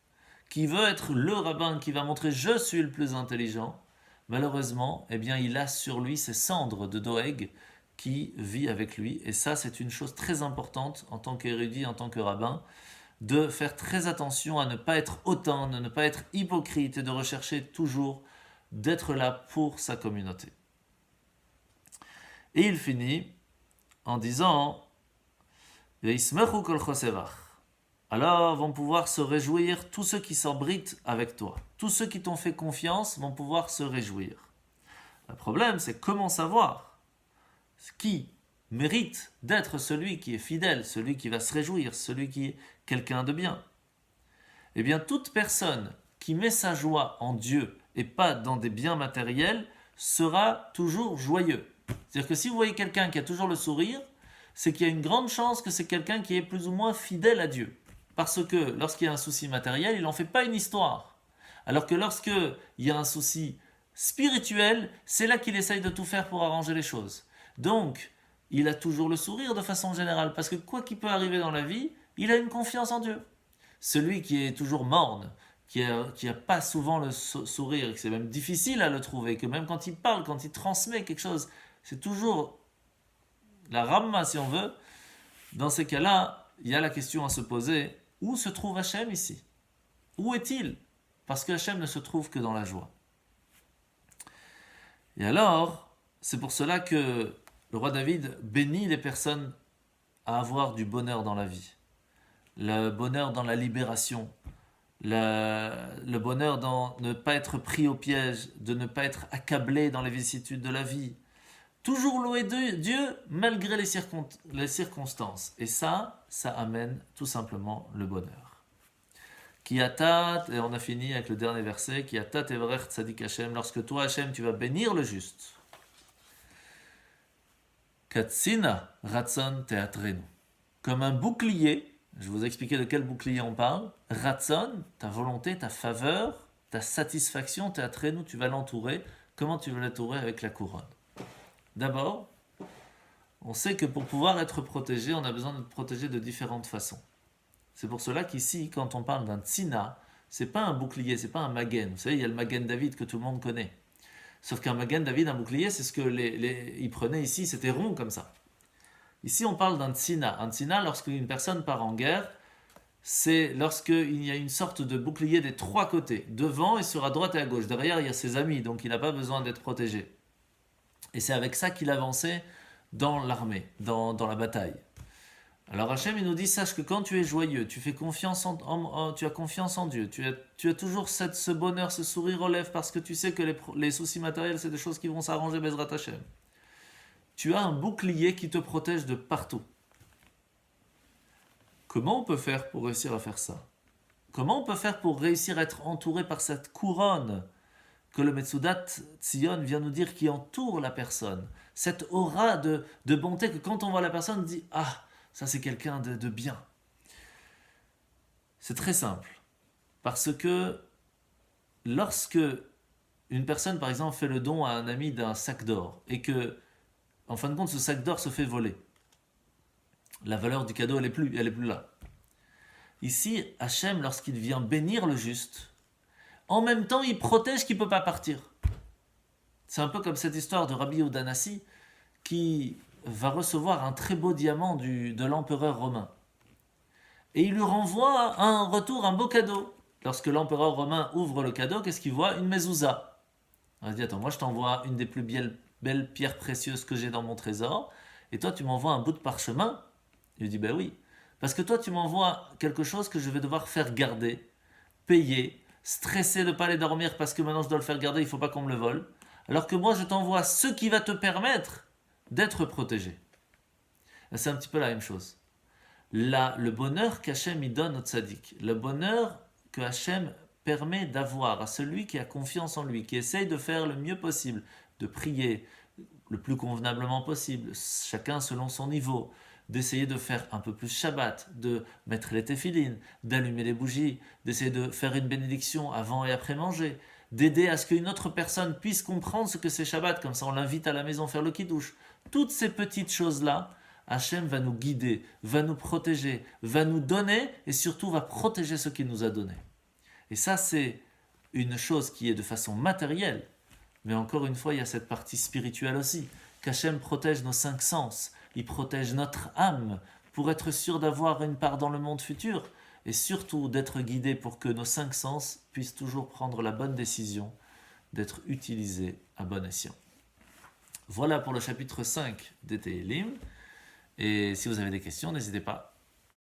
qui veut être le rabbin qui va montrer je suis le plus intelligent, malheureusement, eh bien, il a sur lui ces cendres de Doeg qui vit avec lui. Et ça, c'est une chose très importante en tant qu'érudit, en tant que rabbin, de faire très attention à ne pas être hautain, de ne pas être hypocrite et de rechercher toujours d'être là pour sa communauté. Et il finit en disant Veismechu kol chosevach. Alors vont pouvoir se réjouir tous ceux qui s'abritent avec toi. Tous ceux qui t'ont fait confiance vont pouvoir se réjouir. Le problème, c'est comment savoir qui mérite d'être celui qui est fidèle, celui qui va se réjouir, celui qui est quelqu'un de bien. Eh bien, toute personne qui met sa joie en Dieu et pas dans des biens matériels sera toujours joyeux. C'est-à-dire que si vous voyez quelqu'un qui a toujours le sourire, c'est qu'il y a une grande chance que c'est quelqu'un qui est plus ou moins fidèle à Dieu. Parce que lorsqu'il y a un souci matériel, il n'en fait pas une histoire. Alors que lorsqu'il y a un souci spirituel, c'est là qu'il essaye de tout faire pour arranger les choses. Donc, il a toujours le sourire de façon générale, parce que quoi qu'il peut arriver dans la vie, il a une confiance en Dieu. Celui qui est toujours morne, qui a pas souvent le sourire, que c'est même difficile à le trouver, que même quand il parle, quand il transmet quelque chose, c'est toujours la ramma si on veut. Dans ces cas-là, il y a la question à se poser, où se trouve Hachem ici? Où est-il? Parce que Hachem ne se trouve que dans la joie. Et alors, c'est pour cela que le roi David bénit les personnes à avoir du bonheur dans la vie. Le bonheur dans la libération, le bonheur dans ne pas être pris au piège, de ne pas être accablé dans les vicissitudes de la vie. Toujours louer Dieu malgré les circonstances. Et ça amène tout simplement le bonheur. Ki atat, et on a fini avec le dernier verset, Ki atat evrech tzadik Hashem, lorsque toi Hashem tu vas bénir le juste. Katsina ratson teatrenu. Comme un bouclier, je vais vous expliquer de quel bouclier on parle. Ratson, ta volonté, ta faveur, ta satisfaction, teatrenu, tu vas l'entourer. Comment tu vas l'entourer? Avec la couronne. D'abord, on sait que pour pouvoir être protégé, on a besoin d'être protégé de différentes façons. C'est pour cela qu'ici, quand on parle d'un tsina, c'est pas un bouclier, c'est pas un magen. Vous savez, il y a le magen David que tout le monde connaît. Sauf qu'un magen David, un bouclier, c'est ce que ils prenaient ici, c'était rond comme ça. Ici, on parle d'un tsina. Un tsina, lorsqu'une personne part en guerre, c'est lorsqu'il y a une sorte de bouclier des 3 côtés. Devant et sur à droite et à gauche. Derrière, il y a ses amis, donc il n'a pas besoin d'être protégé. Et c'est avec ça qu'il avançait dans l'armée, dans la bataille. Alors Hachem, il nous dit, sache que quand tu es joyeux, tu fais confiance tu as confiance en Dieu, tu as toujours ce bonheur, ce sourire aux lèvres parce que tu sais que les soucis matériels, c'est des choses qui vont s'arranger, Bezrat Hachem. Tu as un bouclier qui te protège de partout. Comment on peut faire pour réussir à faire ça? Comment on peut faire pour réussir à être entouré par cette couronne que le Metsudat Tzion vient nous dire qui entoure la personne? Cette aura de bonté que quand on voit la personne, on dit « Ah, ça c'est quelqu'un de bien ». C'est très simple. Parce que lorsque une personne, par exemple, fait le don à un ami d'un sac d'or et que, en fin de compte, ce sac d'or se fait voler, la valeur du cadeau, elle est plus là. Ici, Hachem, lorsqu'il vient bénir le juste, en même temps, il protège qu'il ne peut pas partir. C'est un peu comme cette histoire de Rabbi Yehuda Nassi qui va recevoir un très beau diamant de l'empereur romain. Et il lui renvoie un retour, un beau cadeau. Lorsque l'empereur romain ouvre le cadeau, qu'est-ce qu'il voit? Une mezouza. Il dit, attends, moi je t'envoie une des plus belles pierres précieuses que j'ai dans mon trésor, et toi tu m'envoies un bout de parchemin. Il lui dit, ben oui, parce que toi tu m'envoies quelque chose que je vais devoir faire garder, payer, stresser de ne pas aller dormir parce que maintenant je dois le faire garder, il ne faut pas qu'on me le vole. Alors que moi je t'envoie ce qui va te permettre d'être protégé. C'est un petit peu la même chose. Là, le bonheur qu'Hachem y donne au tzaddik, le bonheur que Hachem permet d'avoir à celui qui a confiance en lui, qui essaye de faire le mieux possible, de prier le plus convenablement possible, chacun selon son niveau, d'essayer de faire un peu plus Shabbat, de mettre les téphilines, d'allumer les bougies, d'essayer de faire une bénédiction avant et après manger, d'aider à ce qu'une autre personne puisse comprendre ce que c'est Shabbat, comme ça on l'invite à la maison faire le kiddush. Toutes ces petites choses-là, Hachem va nous guider, va nous protéger, va nous donner et surtout va protéger ce qu'il nous a donné. Et ça, c'est une chose qui est de façon matérielle. Mais encore une fois, il y a cette partie spirituelle aussi. Qu'Hachem protège nos 5 sens. Il protège notre âme pour être sûr d'avoir une part dans le monde futur. Et surtout d'être guidé pour que nos 5 sens puissent toujours prendre la bonne décision d'être utilisés à bon escient. Voilà pour le chapitre 5 des Tehillim. Et si vous avez des questions, n'hésitez pas